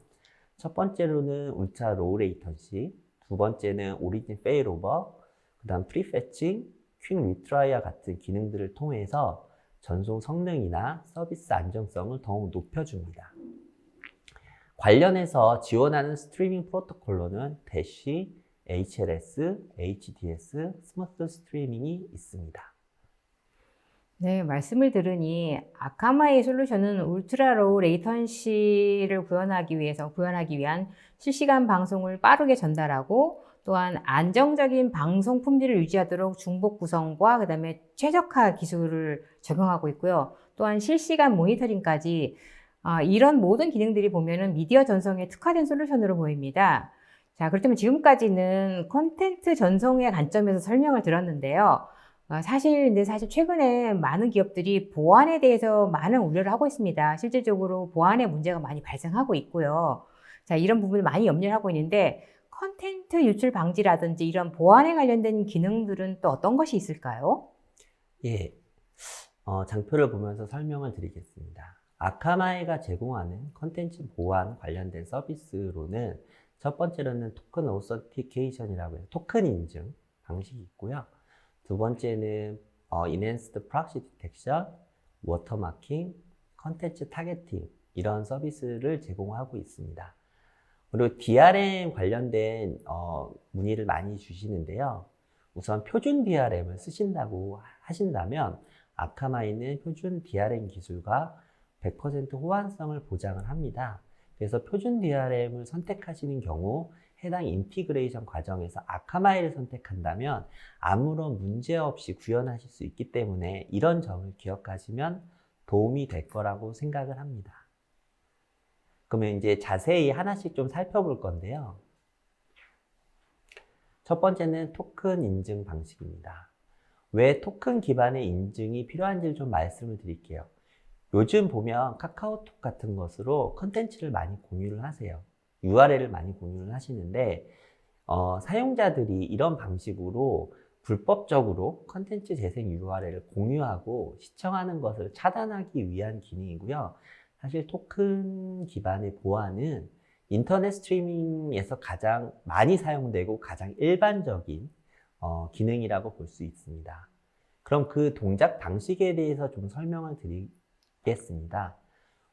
첫 번째로는 울트라 로우 레이턴시, 두 번째는 오리진 페일오버, 그 다음 프리패칭, 퀵 리트라이와 같은 기능들을 통해서 전송 성능이나 서비스 안정성을 더욱 높여줍니다. 관련해서 지원하는 스트리밍 프로토콜로는 DASH, HLS, HDS, 스무스 스트리밍이 있습니다. 네, 말씀을 들으니 아카마이 솔루션은 울트라 로우 레이턴시를 구현하기 위한 실시간 방송을 빠르게 전달하고 또한 안정적인 방송 품질을 유지하도록 중복 구성과 그다음에 최적화 기술을 적용하고 있고요. 또한 실시간 모니터링까지 이런 모든 기능들이 보면은 미디어 전송에 특화된 솔루션으로 보입니다. 자, 그렇다면 지금까지는 콘텐츠 전송의 관점에서 설명을 들었는데요. 사실 최근에 많은 기업들이 보안에 대해서 많은 우려를 하고 있습니다. 실질적으로 보안에 문제가 많이 발생하고 있고요. 자, 이런 부분을 많이 염려를 하고 있는데 콘텐츠 유출 방지라든지 이런 보안에 관련된 기능들은 또 어떤 것이 있을까요? 예, 장표를 보면서 설명을 드리겠습니다. 아카마이가 제공하는 콘텐츠 보안 관련된 서비스로는 첫 번째로는 토큰 오서티케이션이라고 해서 토큰 인증 방식이 있고요. 두 번째는 Enhanced Proxy Detection, 워터마킹, 컨텐츠 타겟팅 이런 서비스를 제공하고 있습니다. 그리고 DRM 관련된 문의를 많이 주시는데요. 우선 표준 DRM을 쓰신다고 하신다면 아카마이는 표준 DRM 기술과 100% 호환성을 보장을 합니다. 그래서 표준 DRM을 선택하시는 경우 해당 인티그레이션 과정에서 아카마이를 선택한다면 아무런 문제 없이 구현하실 수 있기 때문에 이런 점을 기억하시면 도움이 될 거라고 생각을 합니다. 그러면 이제 자세히 하나씩 좀 살펴볼 건데요. 첫 번째는 토큰 인증 방식입니다. 왜 토큰 기반의 인증이 필요한지를 좀 말씀을 드릴게요. 요즘 보면 카카오톡 같은 것으로 컨텐츠를 많이 공유를 하세요. URL을 많이 공유를 하시는데 사용자들이 이런 방식으로 불법적으로 컨텐츠 재생 URL을 공유하고 시청하는 것을 차단하기 위한 기능이고요. 사실 토큰 기반의 보안은 인터넷 스트리밍에서 가장 많이 사용되고 가장 일반적인 기능이라고 볼 수 있습니다. 그럼 그 동작 방식에 대해서 좀 설명을 드리겠습니다.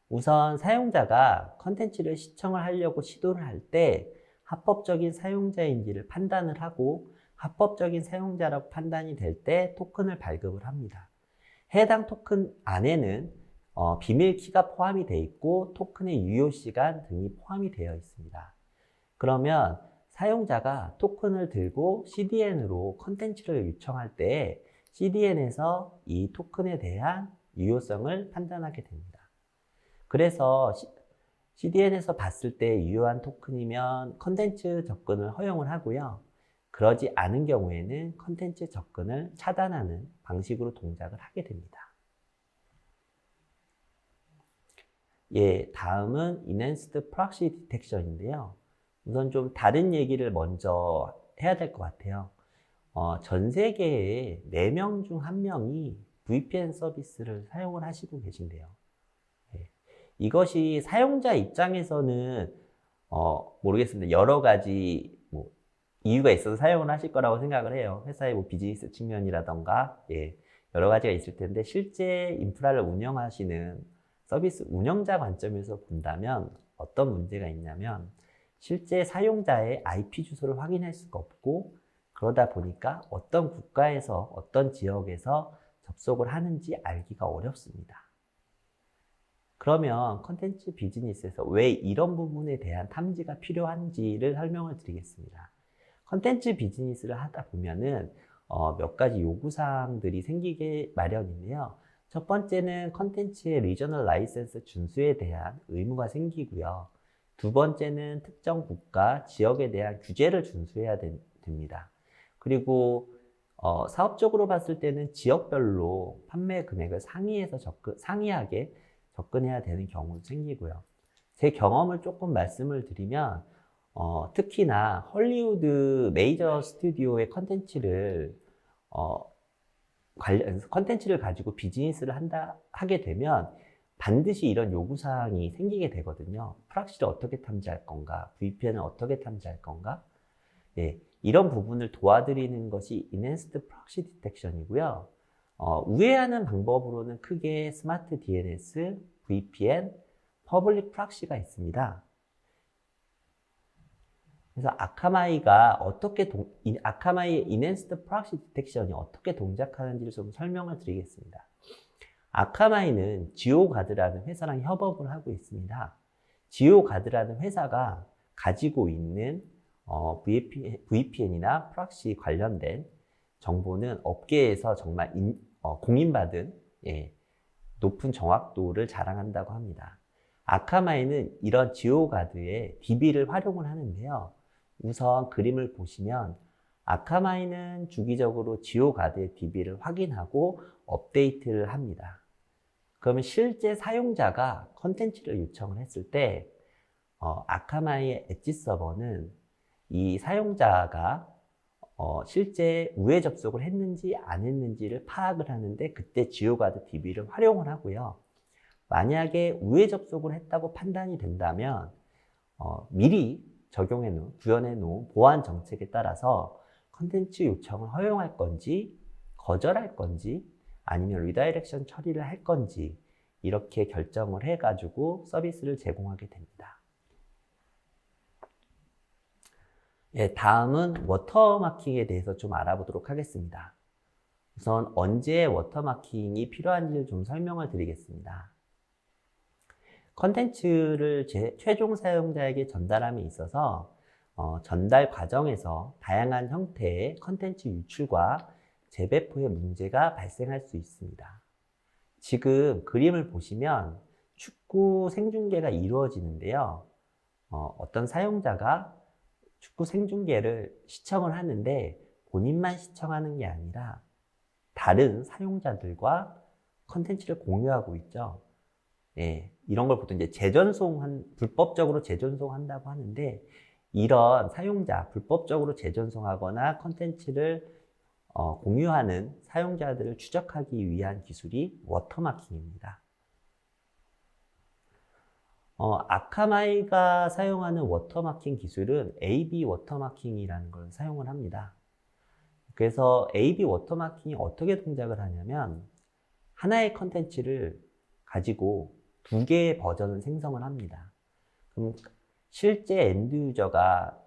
우선 사용자가 컨텐츠를 시청을 하려고 시도를 할 때 합법적인 사용자인지를 판단을 하고 합법적인 사용자라고 판단이 될 때 토큰을 발급을 합니다. 해당 토큰 안에는 비밀 키가 포함이 되어 있고 토큰의 유효 시간 등이 포함이 되어 있습니다. 그러면 사용자가 토큰을 들고 CDN으로 컨텐츠를 요청할 때 CDN에서 이 토큰에 대한 유효성을 판단하게 됩니다. 그래서 CDN에서 봤을 때 유효한 토큰이면 컨텐츠 접근을 허용을 하고요. 그러지 않은 경우에는 컨텐츠 접근을 차단하는 방식으로 동작을 하게 됩니다. 예, 다음은 Enhanced Proxy Detection인데요. 우선 좀 다른 얘기를 먼저 해야 될 것 같아요. 전 세계에 4명 중 1명이 VPN 서비스를 사용을 하시고 계신데요. 예, 이것이 사용자 입장에서는 모르겠습니다. 여러 가지 이유가 있어서 사용을 하실 거라고 생각을 해요. 회사의 비즈니스 측면이라던가 여러 가지가 있을 텐데 실제 인프라를 운영하시는 서비스 운영자 관점에서 본다면 어떤 문제가 있냐면 실제 사용자의 IP 주소를 확인할 수가 없고 그러다 보니까 어떤 국가에서 어떤 지역에서 접속을 하는지 알기가 어렵습니다. 그러면 컨텐츠 비즈니스에서 왜 이런 부분에 대한 탐지가 필요한지를 설명을 드리겠습니다. 컨텐츠 비즈니스를 하다 보면은 몇 가지 요구사항들이 생기게 마련인데요. 첫 번째는 컨텐츠의 리저널 라이센스 준수에 대한 의무가 생기고요. 두 번째는 특정 국가, 지역에 대한 규제를 준수해야 됩니다. 그리고 사업적으로 봤을 때는 지역별로 판매 금액을 상이하게 접근해야 되는 경우도 생기고요. 제 경험을 조금 말씀을 드리면 특히나 헐리우드 메이저 스튜디오의 컨텐츠를 가지고 비즈니스를 하게 되면 반드시 이런 요구사항이 생기게 되거든요. 프락시를 어떻게 탐지할 건가? VPN을 어떻게 탐지할 건가? 예, 이런 부분을 도와드리는 것이 Enhanced Proxy Detection이고요. 우회하는 방법으로는 크게 스마트 DNS, VPN, Public Proxy가 있습니다. 그래서 아카마이의 Enhanced Proxy Detection이 어떻게 동작하는지를 좀 설명을 드리겠습니다. 아카마이는 지오가드라는 회사랑 협업을 하고 있습니다. 지오가드라는 회사가 가지고 있는 VPN이나 프락시 관련된 정보는 업계에서 정말 공인받은 높은 정확도를 자랑한다고 합니다. 아카마이는 이런 지오가드의 DB를 활용을 하는데요. 우선 그림을 보시면 아카마이는 주기적으로 지오가드의 DB를 확인하고 업데이트를 합니다. 그러면 실제 사용자가 컨텐츠를 요청을 했을 때 아카마이의 엣지 서버는 이 사용자가 실제 우회 접속을 했는지 안 했는지를 파악을 하는데 그때 지오가드 DB를 활용을 하고요. 만약에 우회 접속을 했다고 판단이 된다면 미리 구현해 놓은 보안 정책에 따라서 컨텐츠 요청을 허용할 건지 거절할 건지 아니면 리다이렉션 처리를 할 건지 이렇게 결정을 해가지고 서비스를 제공하게 됩니다. 예, 다음은 워터마킹에 대해서 좀 알아보도록 하겠습니다. 우선 언제 워터마킹이 필요한지를 좀 설명을 드리겠습니다. 컨텐츠를 최종 사용자에게 전달함에 있어서 전달 과정에서 다양한 형태의 컨텐츠 유출과 재배포의 문제가 발생할 수 있습니다. 지금 그림을 보시면 축구 생중계가 이루어지는데요. 어떤 사용자가 축구 생중계를 시청을 하는데 본인만 시청하는 게 아니라 다른 사용자들과 컨텐츠를 공유하고 있죠. 예, 이런 걸 보통 이제 불법적으로 재전송한다고 하는데, 이런 사용자, 불법적으로 재전송하거나 컨텐츠를 공유하는 사용자들을 추적하기 위한 기술이 워터마킹입니다. 아카마이가 사용하는 워터마킹 기술은 AB 워터마킹이라는 걸 사용을 합니다. 그래서 AB 워터마킹이 어떻게 동작을 하냐면, 하나의 컨텐츠를 가지고 두 개의 버전을 생성을 합니다. 그럼 실제 엔드 유저가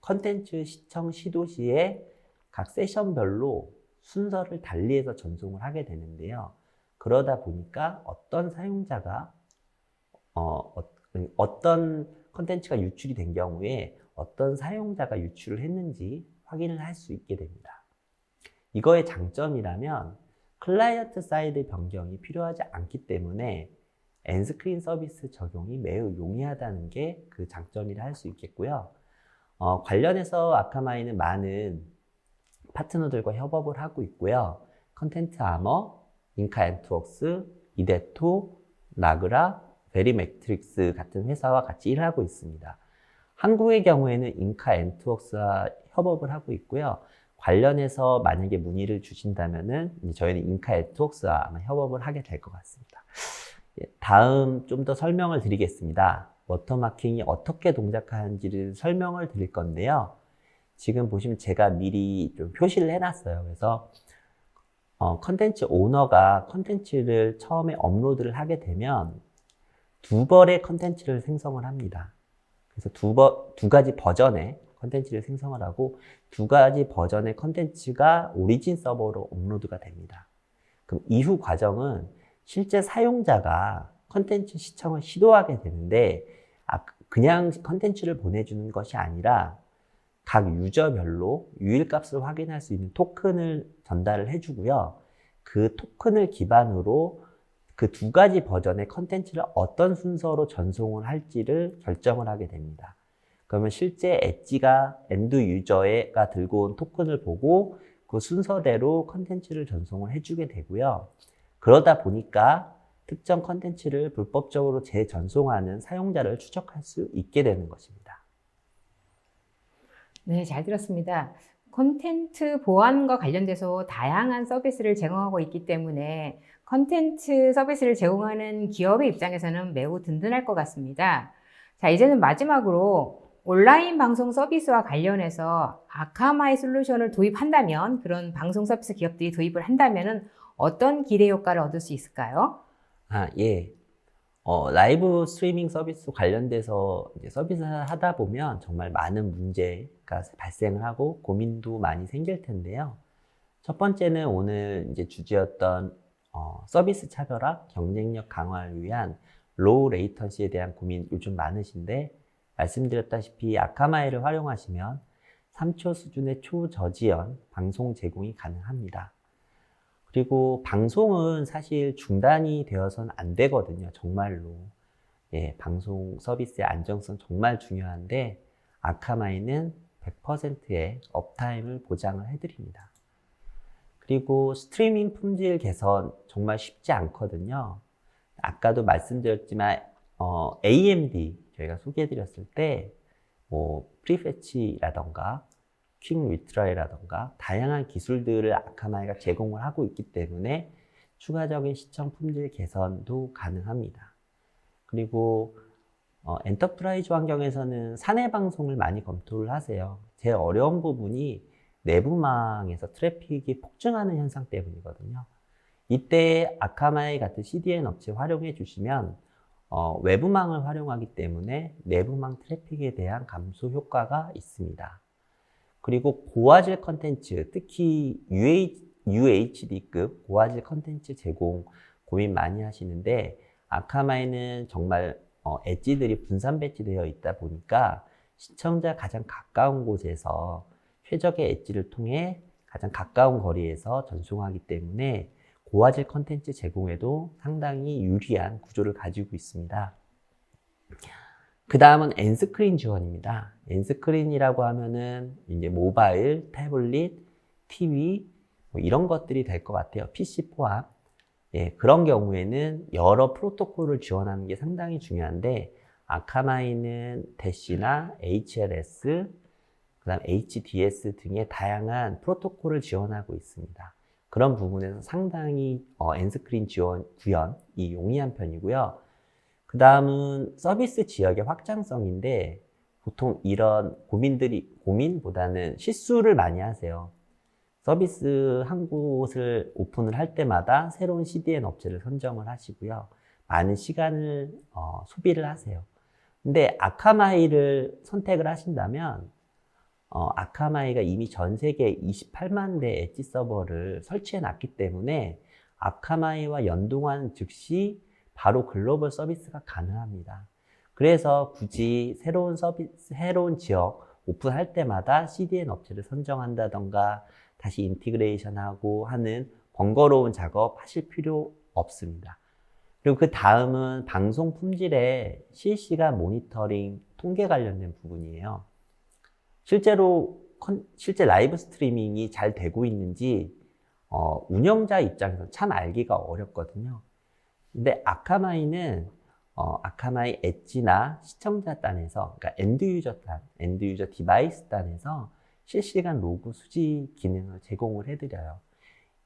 컨텐츠 시청 시도 시에 각 세션별로 순서를 달리해서 전송을 하게 되는데요. 그러다 보니까 어떤 사용자가 어떤 컨텐츠가 유출이 된 경우에 어떤 사용자가 유출을 했는지 확인을 할 수 있게 됩니다. 이거의 장점이라면 클라이언트 사이드 변경이 필요하지 않기 때문에 엔스크린 서비스 적용이 매우 용이하다는 게 그 장점이라 할 수 있겠고요. 관련해서 아카마이는 많은 파트너들과 협업을 하고 있고요. 컨텐트 아머, 인카 엔트웍스, 이데토, 나그라, 베리매트릭스 같은 회사와 같이 일하고 있습니다. 한국의 경우에는 인카 엔트웍스와 협업을 하고 있고요. 관련해서 만약에 문의를 주신다면은 저희는 인카 엔트웍스와 아마 협업을 하게 될 것 같습니다. 다음 좀 더 설명을 드리겠습니다. 워터마킹이 어떻게 동작하는지를 설명을 드릴 건데요. 지금 보시면 제가 미리 좀 표시를 해놨어요. 그래서 컨텐츠 오너가 컨텐츠를 처음에 업로드를 하게 되면 두 벌의 컨텐츠를 생성을 합니다. 그래서 두 가지 버전의 컨텐츠를 생성을 하고 두 가지 버전의 컨텐츠가 오리진 서버로 업로드가 됩니다. 그럼 이후 과정은 실제 사용자가 컨텐츠 시청을 시도하게 되는데 그냥 컨텐츠를 보내주는 것이 아니라 각 유저별로 유일값을 확인할 수 있는 토큰을 전달을 해주고요. 그 토큰을 기반으로 그 두 가지 버전의 컨텐츠를 어떤 순서로 전송을 할지를 결정을 하게 됩니다. 그러면 실제 엣지가 엔드 유저가 들고 온 토큰을 보고 그 순서대로 컨텐츠를 전송을 해주게 되고요. 그러다 보니까 특정 컨텐츠를 불법적으로 재전송하는 사용자를 추적할 수 있게 되는 것입니다. 네, 잘 들었습니다. 콘텐츠 보안과 관련돼서 다양한 서비스를 제공하고 있기 때문에 콘텐츠 서비스를 제공하는 기업의 입장에서는 매우 든든할 것 같습니다. 자, 이제는 마지막으로 온라인 방송 서비스와 관련해서 아카마이 솔루션을 도입한다면, 그런 방송 서비스 기업들이 도입을 한다면 어떤 기대 효과를 얻을 수 있을까요? 예. 라이브 스트리밍 서비스 관련돼서 이제 서비스를 하다 보면 정말 많은 문제가 발생을 하고 고민도 많이 생길 텐데요. 첫 번째는 오늘 이제 주제였던 서비스 차별화, 경쟁력 강화를 위한 로우 레이턴시에 대한 고민 요즘 많으신데, 말씀드렸다시피 아카마이를 활용하시면 3초 수준의 초저지연 방송 제공이 가능합니다. 그리고 방송은 사실 중단이 되어서는 안 되거든요. 정말로. 예, 방송 서비스의 안정성 정말 중요한데 아카마이는 100%의 업타임을 보장을 해드립니다. 그리고 스트리밍 품질 개선 정말 쉽지 않거든요. 아까도 말씀드렸지만 AMD 저희가 소개해드렸을 때 프리패치라던가 퀵 리트라이라던가 다양한 기술들을 아카마이가 제공을 하고 있기 때문에 추가적인 시청 품질 개선도 가능합니다. 그리고 엔터프라이즈 환경에서는 사내 방송을 많이 검토를 하세요. 제일 어려운 부분이 내부망에서 트래픽이 폭증하는 현상 때문이거든요. 이때 아카마이 같은 CDN 업체 활용해 주시면 외부망을 활용하기 때문에 내부망 트래픽에 대한 감소 효과가 있습니다. 그리고 고화질 컨텐츠, 특히 UHD급 고화질 컨텐츠 제공 고민 많이 하시는데, 아카마이는 정말 엣지들이 분산 배치되어 있다 보니까 시청자 가장 가까운 곳에서 최적의 엣지를 통해 가장 가까운 거리에서 전송하기 때문에 고화질 컨텐츠 제공에도 상당히 유리한 구조를 가지고 있습니다. 그 다음은 엔스크린 지원입니다. 엔스크린이라고 하면은 이제 모바일, 태블릿, TV 뭐 이런 것들이 될 것 같아요. PC 포함. 예, 그런 경우에는 여러 프로토콜을 지원하는 게 상당히 중요한데 아카마이는 대시나 HLS, 그다음 HDS 등의 다양한 프로토콜을 지원하고 있습니다. 그런 부분에서 상당히 엔스크린 지원 구현이 용이한 편이고요. 그 다음은 서비스 지역의 확장성인데 보통 이런 고민보다는 실수를 많이 하세요. 서비스 한 곳을 오픈을 할 때마다 새로운 CDN 업체를 선정을 하시고요. 많은 시간을 소비를 하세요. 근데 아카마이를 선택을 하신다면 아카마이가 이미 전 세계 28만 대 엣지 서버를 설치해 놨기 때문에 아카마이와 연동하는 즉시 바로 글로벌 서비스가 가능합니다. 그래서 굳이 새로운 지역 오픈할 때마다 CDN 업체를 선정한다던가 다시 인티그레이션하고 하는 번거로운 작업 하실 필요 없습니다. 그리고 그 다음은 방송 품질의 실시간 모니터링, 통계 관련된 부분이에요. 실제 라이브 스트리밍이 잘 되고 있는지 운영자 입장에서 참 알기가 어렵거든요. 근데 아카마이는 아카마이 엣지나 시청자 단에서, 그러니까 엔드유저 디바이스 단에서 실시간 로그 수집 기능을 제공을 해드려요.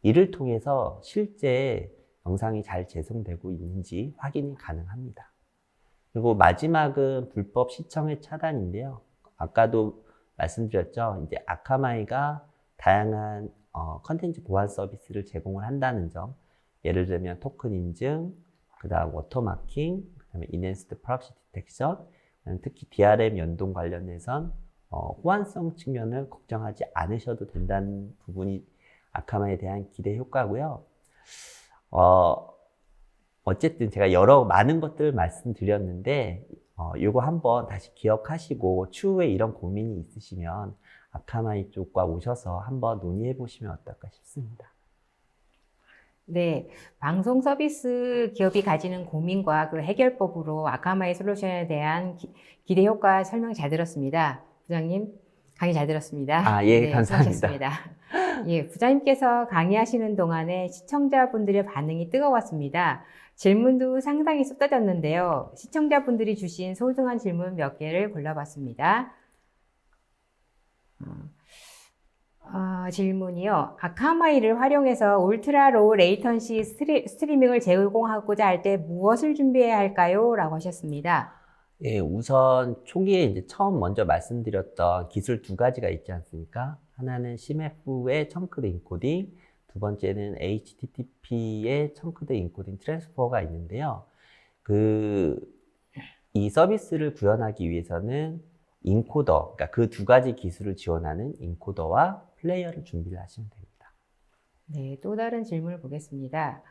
이를 통해서 실제 영상이 잘 재생되고 있는지 확인이 가능합니다. 그리고 마지막은 불법 시청의 차단인데요. 아까도 말씀드렸죠. 이제 아카마이가 다양한 컨텐츠 보안 서비스를 제공을 한다는 점. 예를 들면 토큰 인증, 그 다음 워터마킹, 그 다음에 인핸스드 프라이버시 디텍션, 특히 DRM 연동 관련해선 호환성 측면을 걱정하지 않으셔도 된다는 부분이 아카마에 대한 기대 효과고요. 어쨌든 제가 많은 것들을 말씀드렸는데 이거 한번 다시 기억하시고 추후에 이런 고민이 있으시면 아카마이 쪽과 오셔서 한번 논의해 보시면 어떨까 싶습니다. 네, 방송 서비스 기업이 가지는 고민과 그 해결법으로 아카마이 솔루션에 대한 기대 효과 설명 잘 들었습니다. 부장님, 강의 잘 들었습니다. 예, 네, 감사합니다. 수고하셨습니다. 예, 부장님께서 강의하시는 동안에 시청자분들의 반응이 뜨거웠습니다. 질문도 상당히 쏟아졌는데요. 시청자분들이 주신 소중한 질문 몇 개를 골라봤습니다. 질문이요. 아카마이를 활용해서 울트라 로우 레이턴시 스트리밍을 제공하고자 할 때 무엇을 준비해야 할까요? 라고 하셨습니다. 예, 우선 초기에 이제 처음 먼저 말씀드렸던 기술 두 가지가 있지 않습니까? 하나는 CMF의 청크드 인코딩, 두 번째는 HTTP의 청크드 인코딩 트랜스퍼가 있는데요. 이 서비스를 구현하기 위해서는 인코더, 그러니까 그 두 가지 기술을 지원하는 인코더와 플레이어를 준비를 하시면 됩니다. 네, 또 다른 질문을 보겠습니다.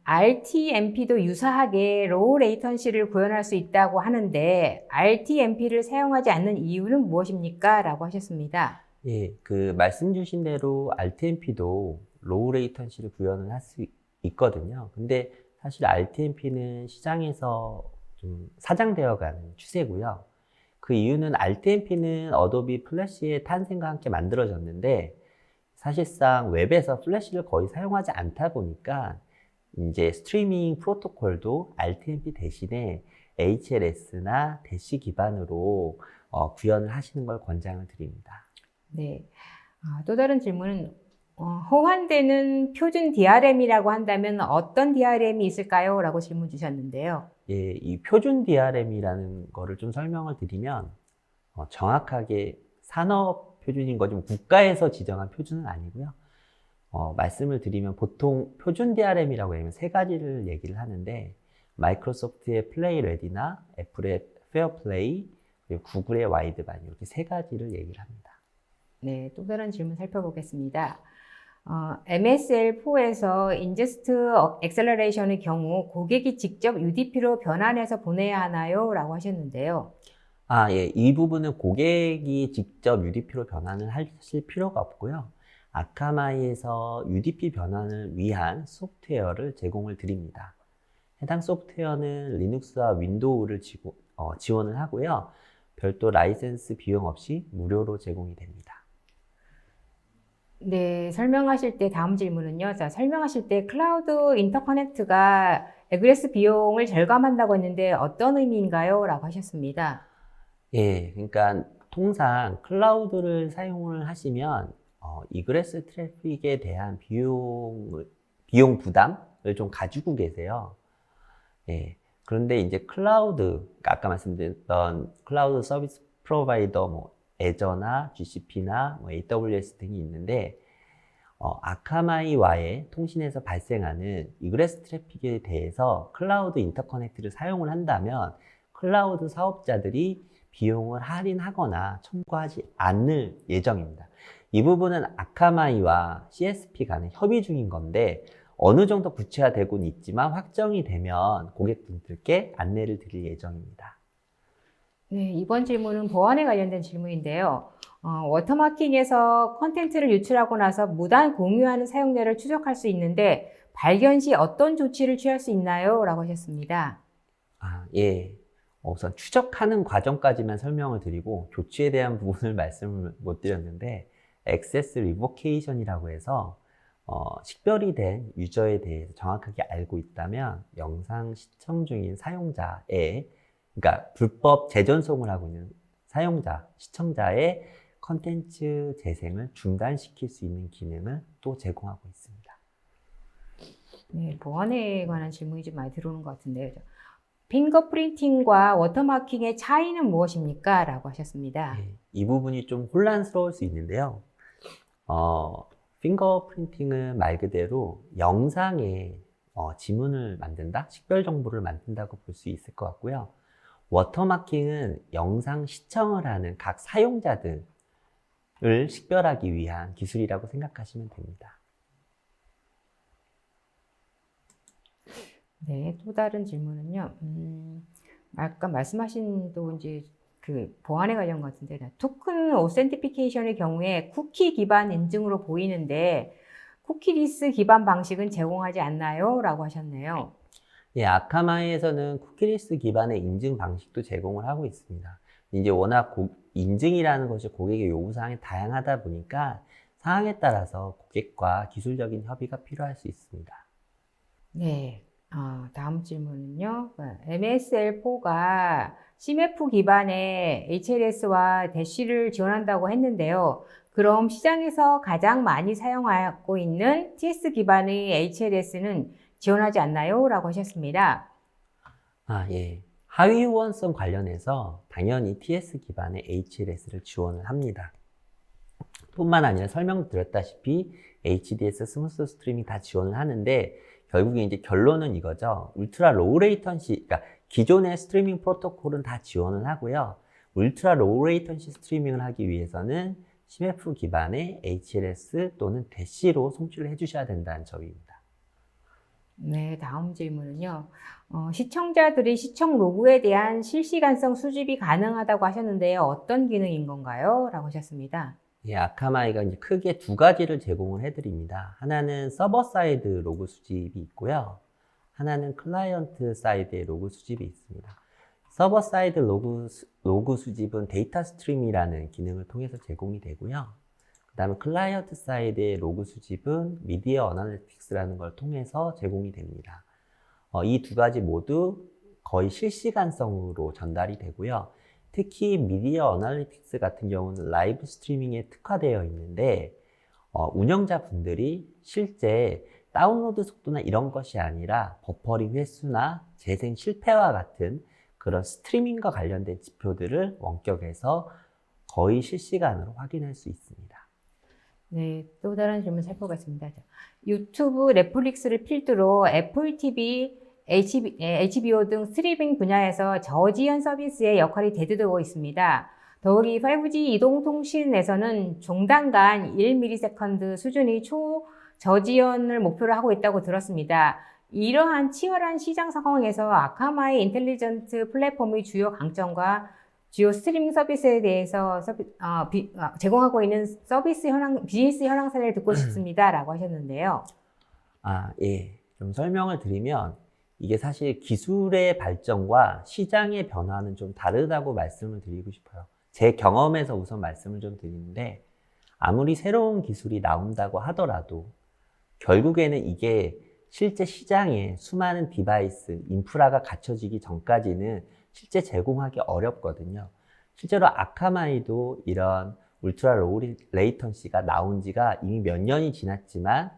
RTMP도 유사하게 로우 레이턴시를 구현할 수 있다고 하는데 RTMP를 사용하지 않는 이유는 무엇입니까? 라고 하셨습니다. 예, 말씀 주신 대로 RTMP도 로우 레이턴시를 구현을 할 수 있거든요. 근데 사실 RTMP는 시장에서 좀 사장되어 가는 추세고요. 그 이유는 RTMP는 어도비 플래시의 탄생과 함께 만들어졌는데 사실상 웹에서 플래시를 거의 사용하지 않다 보니까 이제 스트리밍 프로토콜도 RTMP 대신에 HLS나 대시 기반으로 구현을 하시는 걸 권장을 드립니다. 네. 또 다른 질문은 호환되는 표준 DRM이라고 한다면 어떤 DRM이 있을까요? 라고 질문 주셨는데요. 예, 이 표준 DRM이라는 거를 좀 설명을 드리면 정확하게 산업 표준인 거지 국가에서 지정한 표준은 아니고요. 말씀을 드리면 보통 표준 DRM이라고 하면 세 가지를 얘기를 하는데 마이크로소프트의 플레이 레디나 애플의 페어플레이 그리고 구글의 와이드반 이렇게 세 가지를 얘기를 합니다. 네, 또 다른 질문 살펴보겠습니다. MSL4에서 인제스트 엑셀러레이션의 경우 고객이 직접 UDP로 변환해서 보내야 하나요? 라고 하셨는데요. 예, 이 부분은 고객이 직접 UDP로 변환을 하실 필요가 없고요. 아카마이에서 UDP 변환을 위한 소프트웨어를 제공을 드립니다. 해당 소프트웨어는 리눅스와 윈도우를 지원을 하고요. 별도 라이센스 비용 없이 무료로 제공이 됩니다. 네, 설명하실 때 다음 질문은요. 자, 설명하실 때 클라우드 인터커넥트가 에그레스 비용을 절감한다고 했는데 어떤 의미인가요? 라고 하셨습니다. 예, 그러니까 통상 클라우드를 사용을 하시면 이그레스 트래픽에 대한 비용 부담을 좀 가지고 계세요. 예, 그런데 이제 그러니까 아까 말씀드렸던 클라우드 서비스 프로바이더 애저나 GCP나 AWS 등이 있는데 아카마이와의 통신에서 발생하는 이그레스 트래픽에 대해서 클라우드 인터커넥트를 사용을 한다면 클라우드 사업자들이 비용을 할인하거나 청구하지 않을 예정입니다. 이 부분은 아카마이와 CSP 간의 협의 중인 건데 어느 정도 구체화되고는 있지만 확정이 되면 고객분들께 안내를 드릴 예정입니다. 네, 이번 질문은 보안에 관련된 질문인데요. 워터마킹에서 컨텐츠를 유출하고 나서 무단 공유하는 사용자를 추적할 수 있는데 발견 시 어떤 조치를 취할 수 있나요? 라고 하셨습니다. 예. 우선 추적하는 과정까지만 설명을 드리고 조치에 대한 부분을 말씀을 못 드렸는데 액세스 리보케이션이라고 해서 식별이 된 유저에 대해서 정확하게 알고 있다면 영상 시청 중인 그러니까 불법 재전송을 하고 있는 시청자의 컨텐츠 재생을 중단시킬 수 있는 기능을 또 제공하고 있습니다. 네, 보안에 관한 질문이 좀 많이 들어오는 것 같은데요. 핑거프린팅과 워터마킹의 차이는 무엇입니까? 라고 하셨습니다. 네, 이 부분이 좀 혼란스러울 수 있는데요. 핑거프린팅은 말 그대로 영상에 지문을 만든다, 식별 정보를 만든다고 볼 수 있을 것 같고요. 워터마킹은 영상 시청을 하는 각 사용자들을 식별하기 위한 기술이라고 생각하시면 됩니다. 네, 또 다른 질문은요. 아까 말씀하신 또 이제 그 보안에 관련 것 같은데 토큰 오센티피케이션의 경우에 쿠키 기반 인증으로 보이는데 쿠키리스 기반 방식은 제공하지 않나요? 라고 하셨네요. 예, 아카마이에서는 쿠키리스 기반의 인증 방식도 제공을 하고 있습니다. 이제 워낙 인증이라는 것이 고객의 요구사항이 다양하다 보니까 사항에 따라서 고객과 기술적인 협의가 필요할 수 있습니다. 네, 다음 질문은요. MSL4가 CMF 기반의 HLS와 대시를 지원한다고 했는데요. 그럼 시장에서 가장 많이 사용하고 있는 TS 기반의 HLS는 지원하지 않나요? 라고 하셨습니다. 예. 하위 호환성 관련해서 당연히 TS 기반의 HLS를 지원을 합니다. 뿐만 아니라 설명드렸다시피 HDS, 스무스 스트리밍 다 지원을 하는데 결국에 이제 결론은 이거죠. 울트라 로우 레이턴시, 그러니까 기존의 스트리밍 프로토콜은 다 지원을 하고요. 울트라 로우 레이턴시 스트리밍을 하기 위해서는 CMF 기반의 HLS 또는 대시로 송출을 해주셔야 된다는 점입니다. 네, 다음 질문은요. 시청자들이 시청 로그에 대한 실시간성 수집이 가능하다고 하셨는데요. 어떤 기능인 건가요? 라고 하셨습니다. 예, 아카마이가 이제 크게 두 가지를 제공을 해드립니다. 하나는 서버 사이드 로그 수집이 있고요. 하나는 클라이언트 사이드의 로그 수집이 있습니다. 서버 사이드 로그 수집은 데이터 스트림이라는 기능을 통해서 제공이 되고요. 그 다음에 클라이언트 사이드의 로그 수집은 미디어 어널리틱스라는 걸 통해서 제공이 됩니다. 이 두 가지 모두 거의 실시간성으로 전달이 되고요. 특히 미디어 어널리틱스 같은 경우는 라이브 스트리밍에 특화되어 있는데 운영자분들이 실제 다운로드 속도나 이런 것이 아니라 버퍼링 횟수나 재생 실패와 같은 그런 스트리밍과 관련된 지표들을 원격에서 거의 실시간으로 확인할 수 있습니다. 네, 또 다른 질문 살펴보겠습니다. 유튜브, 넷플릭스를 필두로 애플 TV, HBO 등 스트리밍 분야에서 저지연 서비스의 역할이 대두되고 있습니다. 더욱이 5G 이동통신에서는 종단간 1ms 수준의 초저지연을 목표로 하고 있다고 들었습니다. 이러한 치열한 시장 상황에서 아카마이 인텔리전트 플랫폼의 주요 강점과 주요 스트리밍 서비스에 대해서 제공하고 있는 비즈니스 현황 사례를 듣고 싶습니다. 라고 하셨는데요. 예. 좀 설명을 드리면 이게 사실 기술의 발전과 시장의 변화는 좀 다르다고 말씀을 드리고 싶어요. 제 경험에서 우선 말씀을 좀 드리는데 아무리 새로운 기술이 나온다고 하더라도 결국에는 이게 실제 시장에 수많은 디바이스, 인프라가 갖춰지기 전까지는 실제 제공하기 어렵거든요. 실제로 아카마이도 이런 울트라 로우 레이턴시가 나온 지가 이미 몇 년이 지났지만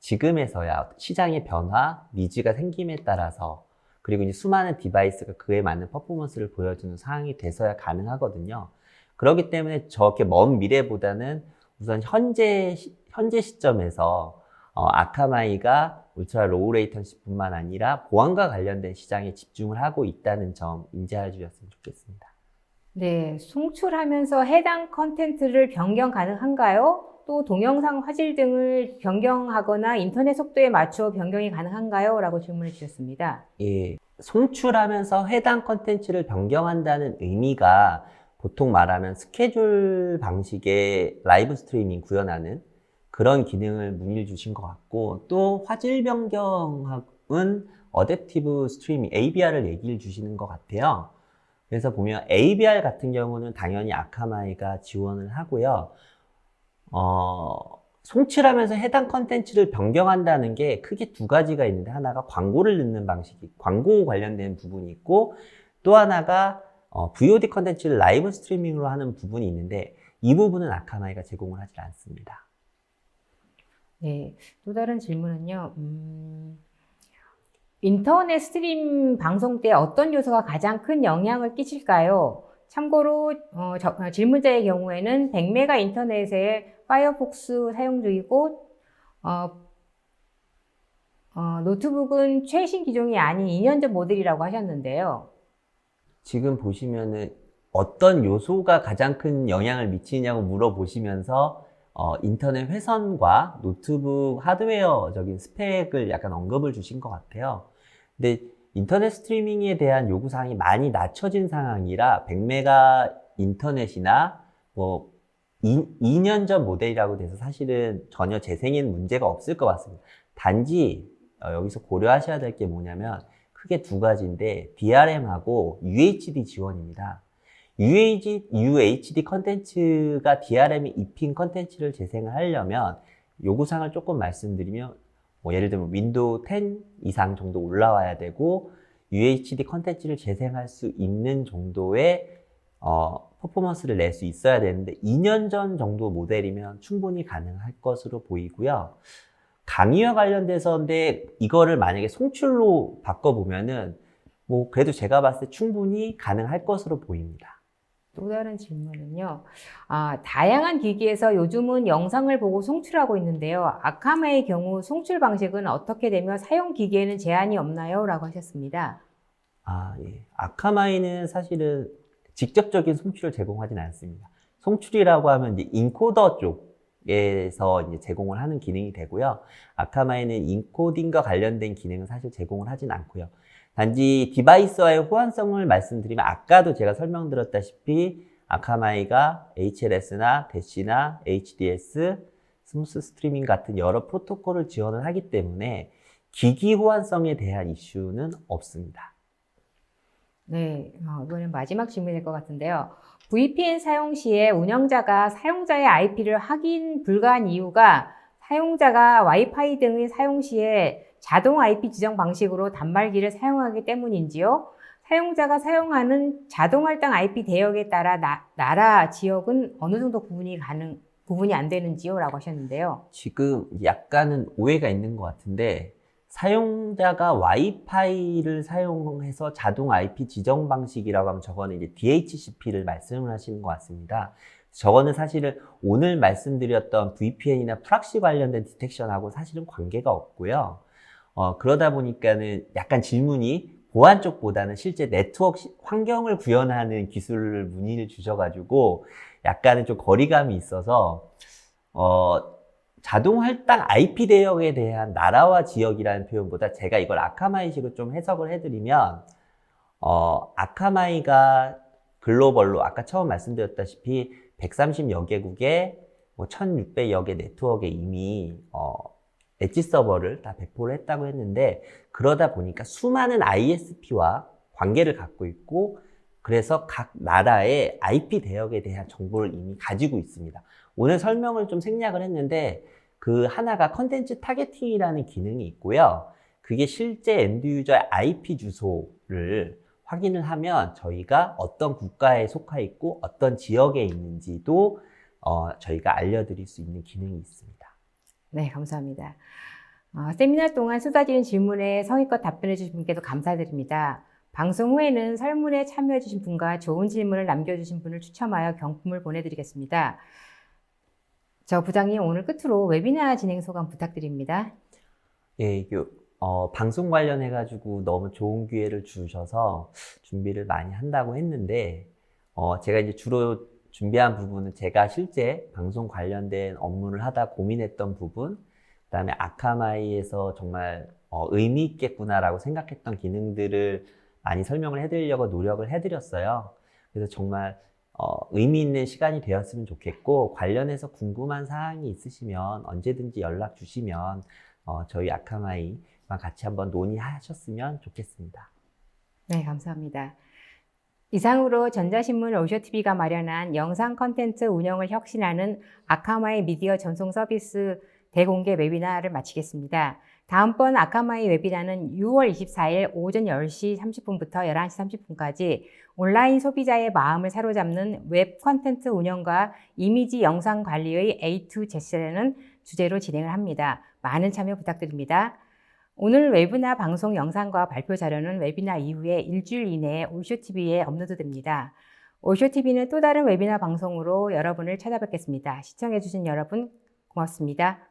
지금에서야 시장의 변화, 니즈가 생김에 따라서 그리고 이제 수많은 디바이스가 그에 맞는 퍼포먼스를 보여주는 상황이 돼서야 가능하거든요. 그렇기 때문에 저렇게 먼 미래보다는 우선 현재 시점에서 아카마이가 울트라 로우 레이턴시뿐만 아니라 보안과 관련된 시장에 집중을 하고 있다는 점 인지해 주셨으면 좋겠습니다. 네, 송출하면서 해당 컨텐츠를 변경 가능한가요? 또 동영상 화질 등을 변경하거나 인터넷 속도에 맞춰 변경이 가능한가요? 라고 질문을 주셨습니다. 예, 송출하면서 해당 컨텐츠를 변경한다는 의미가 보통 말하면 스케줄 방식의 라이브 스트리밍 구현하는 그런 기능을 문의를 주신 것 같고, 또 화질 변경은 어댑티브 스트리밍, ABR을 얘기를 주시는 것 같아요. 그래서 보면 ABR 같은 경우는 당연히 아카마이가 지원을 하고요. 송출하면서 해당 컨텐츠를 변경한다는 게 크게 두 가지가 있는데, 하나가 광고를 넣는 방식이, 광고 관련된 부분이 있고, 또 하나가 VOD 컨텐츠를 라이브 스트리밍으로 하는 부분이 있는데, 이 부분은 아카마이가 제공을 하지 않습니다. 네, 또 다른 질문은요. 인터넷 스트림 방송 때 어떤 요소가 가장 큰 영향을 끼칠까요? 참고로 질문자의 경우에는 100메가 인터넷에 파이어폭스 사용 중이고 노트북은 최신 기종이 아닌 2년 전 모델이라고 하셨는데요. 지금 보시면은 어떤 요소가 가장 큰 영향을 미치냐고 물어보시면서 인터넷 회선과 노트북 하드웨어적인 스펙을 약간 언급을 주신 것 같아요. 근데 인터넷 스트리밍에 대한 요구사항이 많이 낮춰진 상황이라 100메가 인터넷이나 뭐 2년 전 모델이라고 돼서 사실은 전혀 재생에는 문제가 없을 것 같습니다. 단지 여기서 고려하셔야 될 게 뭐냐면 크게 두 가지인데 DRM하고 UHD 지원입니다. UHD 컨텐츠가 DRM이 입힌 컨텐츠를 재생을 하려면 요구사항을 조금 말씀드리면 예를 들면 윈도우 10 이상 정도 올라와야 되고 UHD 컨텐츠를 재생할 수 있는 정도의 퍼포먼스를 낼 수 있어야 되는데 2년 전 정도 모델이면 충분히 가능할 것으로 보이고요. 강의와 관련돼서인데 이거를 만약에 송출로 바꿔보면은 뭐 그래도 제가 봤을 때 충분히 가능할 것으로 보입니다. 또 다른 질문은요. 다양한 기기에서 요즘은 영상을 보고 송출하고 있는데요. 아카마의 경우 송출 방식은 어떻게 되며 사용 기기에는 제한이 없나요? 라고 하셨습니다. 예. 아카마이는 사실은 직접적인 송출을 제공하진 않습니다. 송출이라고 하면 이제 인코더 쪽에서 이제 제공을 하는 기능이 되고요. 아카마이는 인코딩과 관련된 기능은 사실 제공을 하진 않고요. 단지 디바이스와의 호환성을 말씀드리면 아까도 제가 설명드렸다시피 아카마이가 HLS나 대시나 HDS, 스무스 스트리밍 같은 여러 프로토콜을 지원을 하기 때문에 기기 호환성에 대한 이슈는 없습니다. 네, 이번엔 마지막 질문일 것 같은데요. VPN 사용 시에 운영자가 사용자의 IP를 확인 불가한 이유가 사용자가 와이파이 등의 사용 시에 자동 IP 지정 방식으로 단말기를 사용하기 때문인지요? 사용자가 사용하는 자동 할당 IP 대역에 따라 나라, 지역은 어느 정도 구분이 안 되는지요? 라고 하셨는데요. 지금 약간은 오해가 있는 것 같은데 사용자가 와이파이를 사용해서 자동 IP 지정 방식이라고 하면 저거는 이제 DHCP를 말씀을 하시는 것 같습니다. 저거는 사실은 오늘 말씀드렸던 VPN이나 프락시 관련된 디텍션하고 사실은 관계가 없고요. 그러다 보니까는 약간 질문이 보안 쪽보다는 실제 네트워크 환경을 구현하는 기술을 문의를 주셔가지고 약간은 좀 거리감이 있어서 자동 할당 IP 대역에 대한 나라와 지역이라는 표현보다 제가 이걸 아카마이식으로 좀 해석을 해드리면 아카마이가 글로벌로 아까 처음 말씀드렸다시피 130여 개국에 뭐 1600여 개 네트워크에 이미 엣지 서버를 다 배포를 했다고 했는데, 그러다 보니까 수많은 ISP와 관계를 갖고 있고, 그래서 각 나라의 IP 대역에 대한 정보를 이미 가지고 있습니다. 오늘 설명을 좀 생략을 했는데, 그 하나가 컨텐츠 타겟팅이라는 기능이 있고요. 그게 실제 엔드 유저의 IP 주소를 확인을 하면 저희가 어떤 국가에 속해 있고 어떤 지역에 있는지도 저희가 알려드릴 수 있는 기능이 있습니다. 네, 감사합니다. 세미나 동안 쏟아지는 질문에 성의껏 답변해 주신 분께도 감사드립니다. 방송 후에는 설문에 참여해 주신 분과 좋은 질문을 남겨주신 분을 추첨하여 경품을 보내드리겠습니다. 저 부장님, 오늘 끝으로 웨비나 진행 소감 부탁드립니다. 예, 방송 관련해가지고 너무 좋은 기회를 주셔서 준비를 많이 한다고 했는데, 제가 이제 주로 준비한 부분은 제가 실제 방송 관련된 업무를 하다 고민했던 부분, 그 다음에 아카마이에서 정말 의미 있겠구나라고 생각했던 기능들을 많이 설명을 해드리려고 노력을 해드렸어요. 그래서 정말 의미 있는 시간이 되었으면 좋겠고, 관련해서 궁금한 사항이 있으시면 언제든지 연락 주시면 저희 아카마이와 같이 한번 논의하셨으면 좋겠습니다. 네, 감사합니다. 이상으로 전자신문 오쇼TV가 마련한 영상 콘텐츠 운영을 혁신하는 아카마이 미디어 전송 서비스 대공개 웨비나를 마치겠습니다. 다음번 아카마이 웨비나는 6월 24일 오전 10시 30분부터 11시 30분까지 온라인 소비자의 마음을 사로잡는 웹 콘텐츠 운영과 이미지 영상 관리의 A to Z라는 주제로 진행을 합니다. 많은 참여 부탁드립니다. 오늘 웨비나 방송 영상과 발표 자료는 웨비나 이후에 일주일 이내에 오쇼TV에 업로드됩니다. 오쇼TV는 또 다른 웨비나 방송으로 여러분을 찾아뵙겠습니다. 시청해주신 여러분 고맙습니다.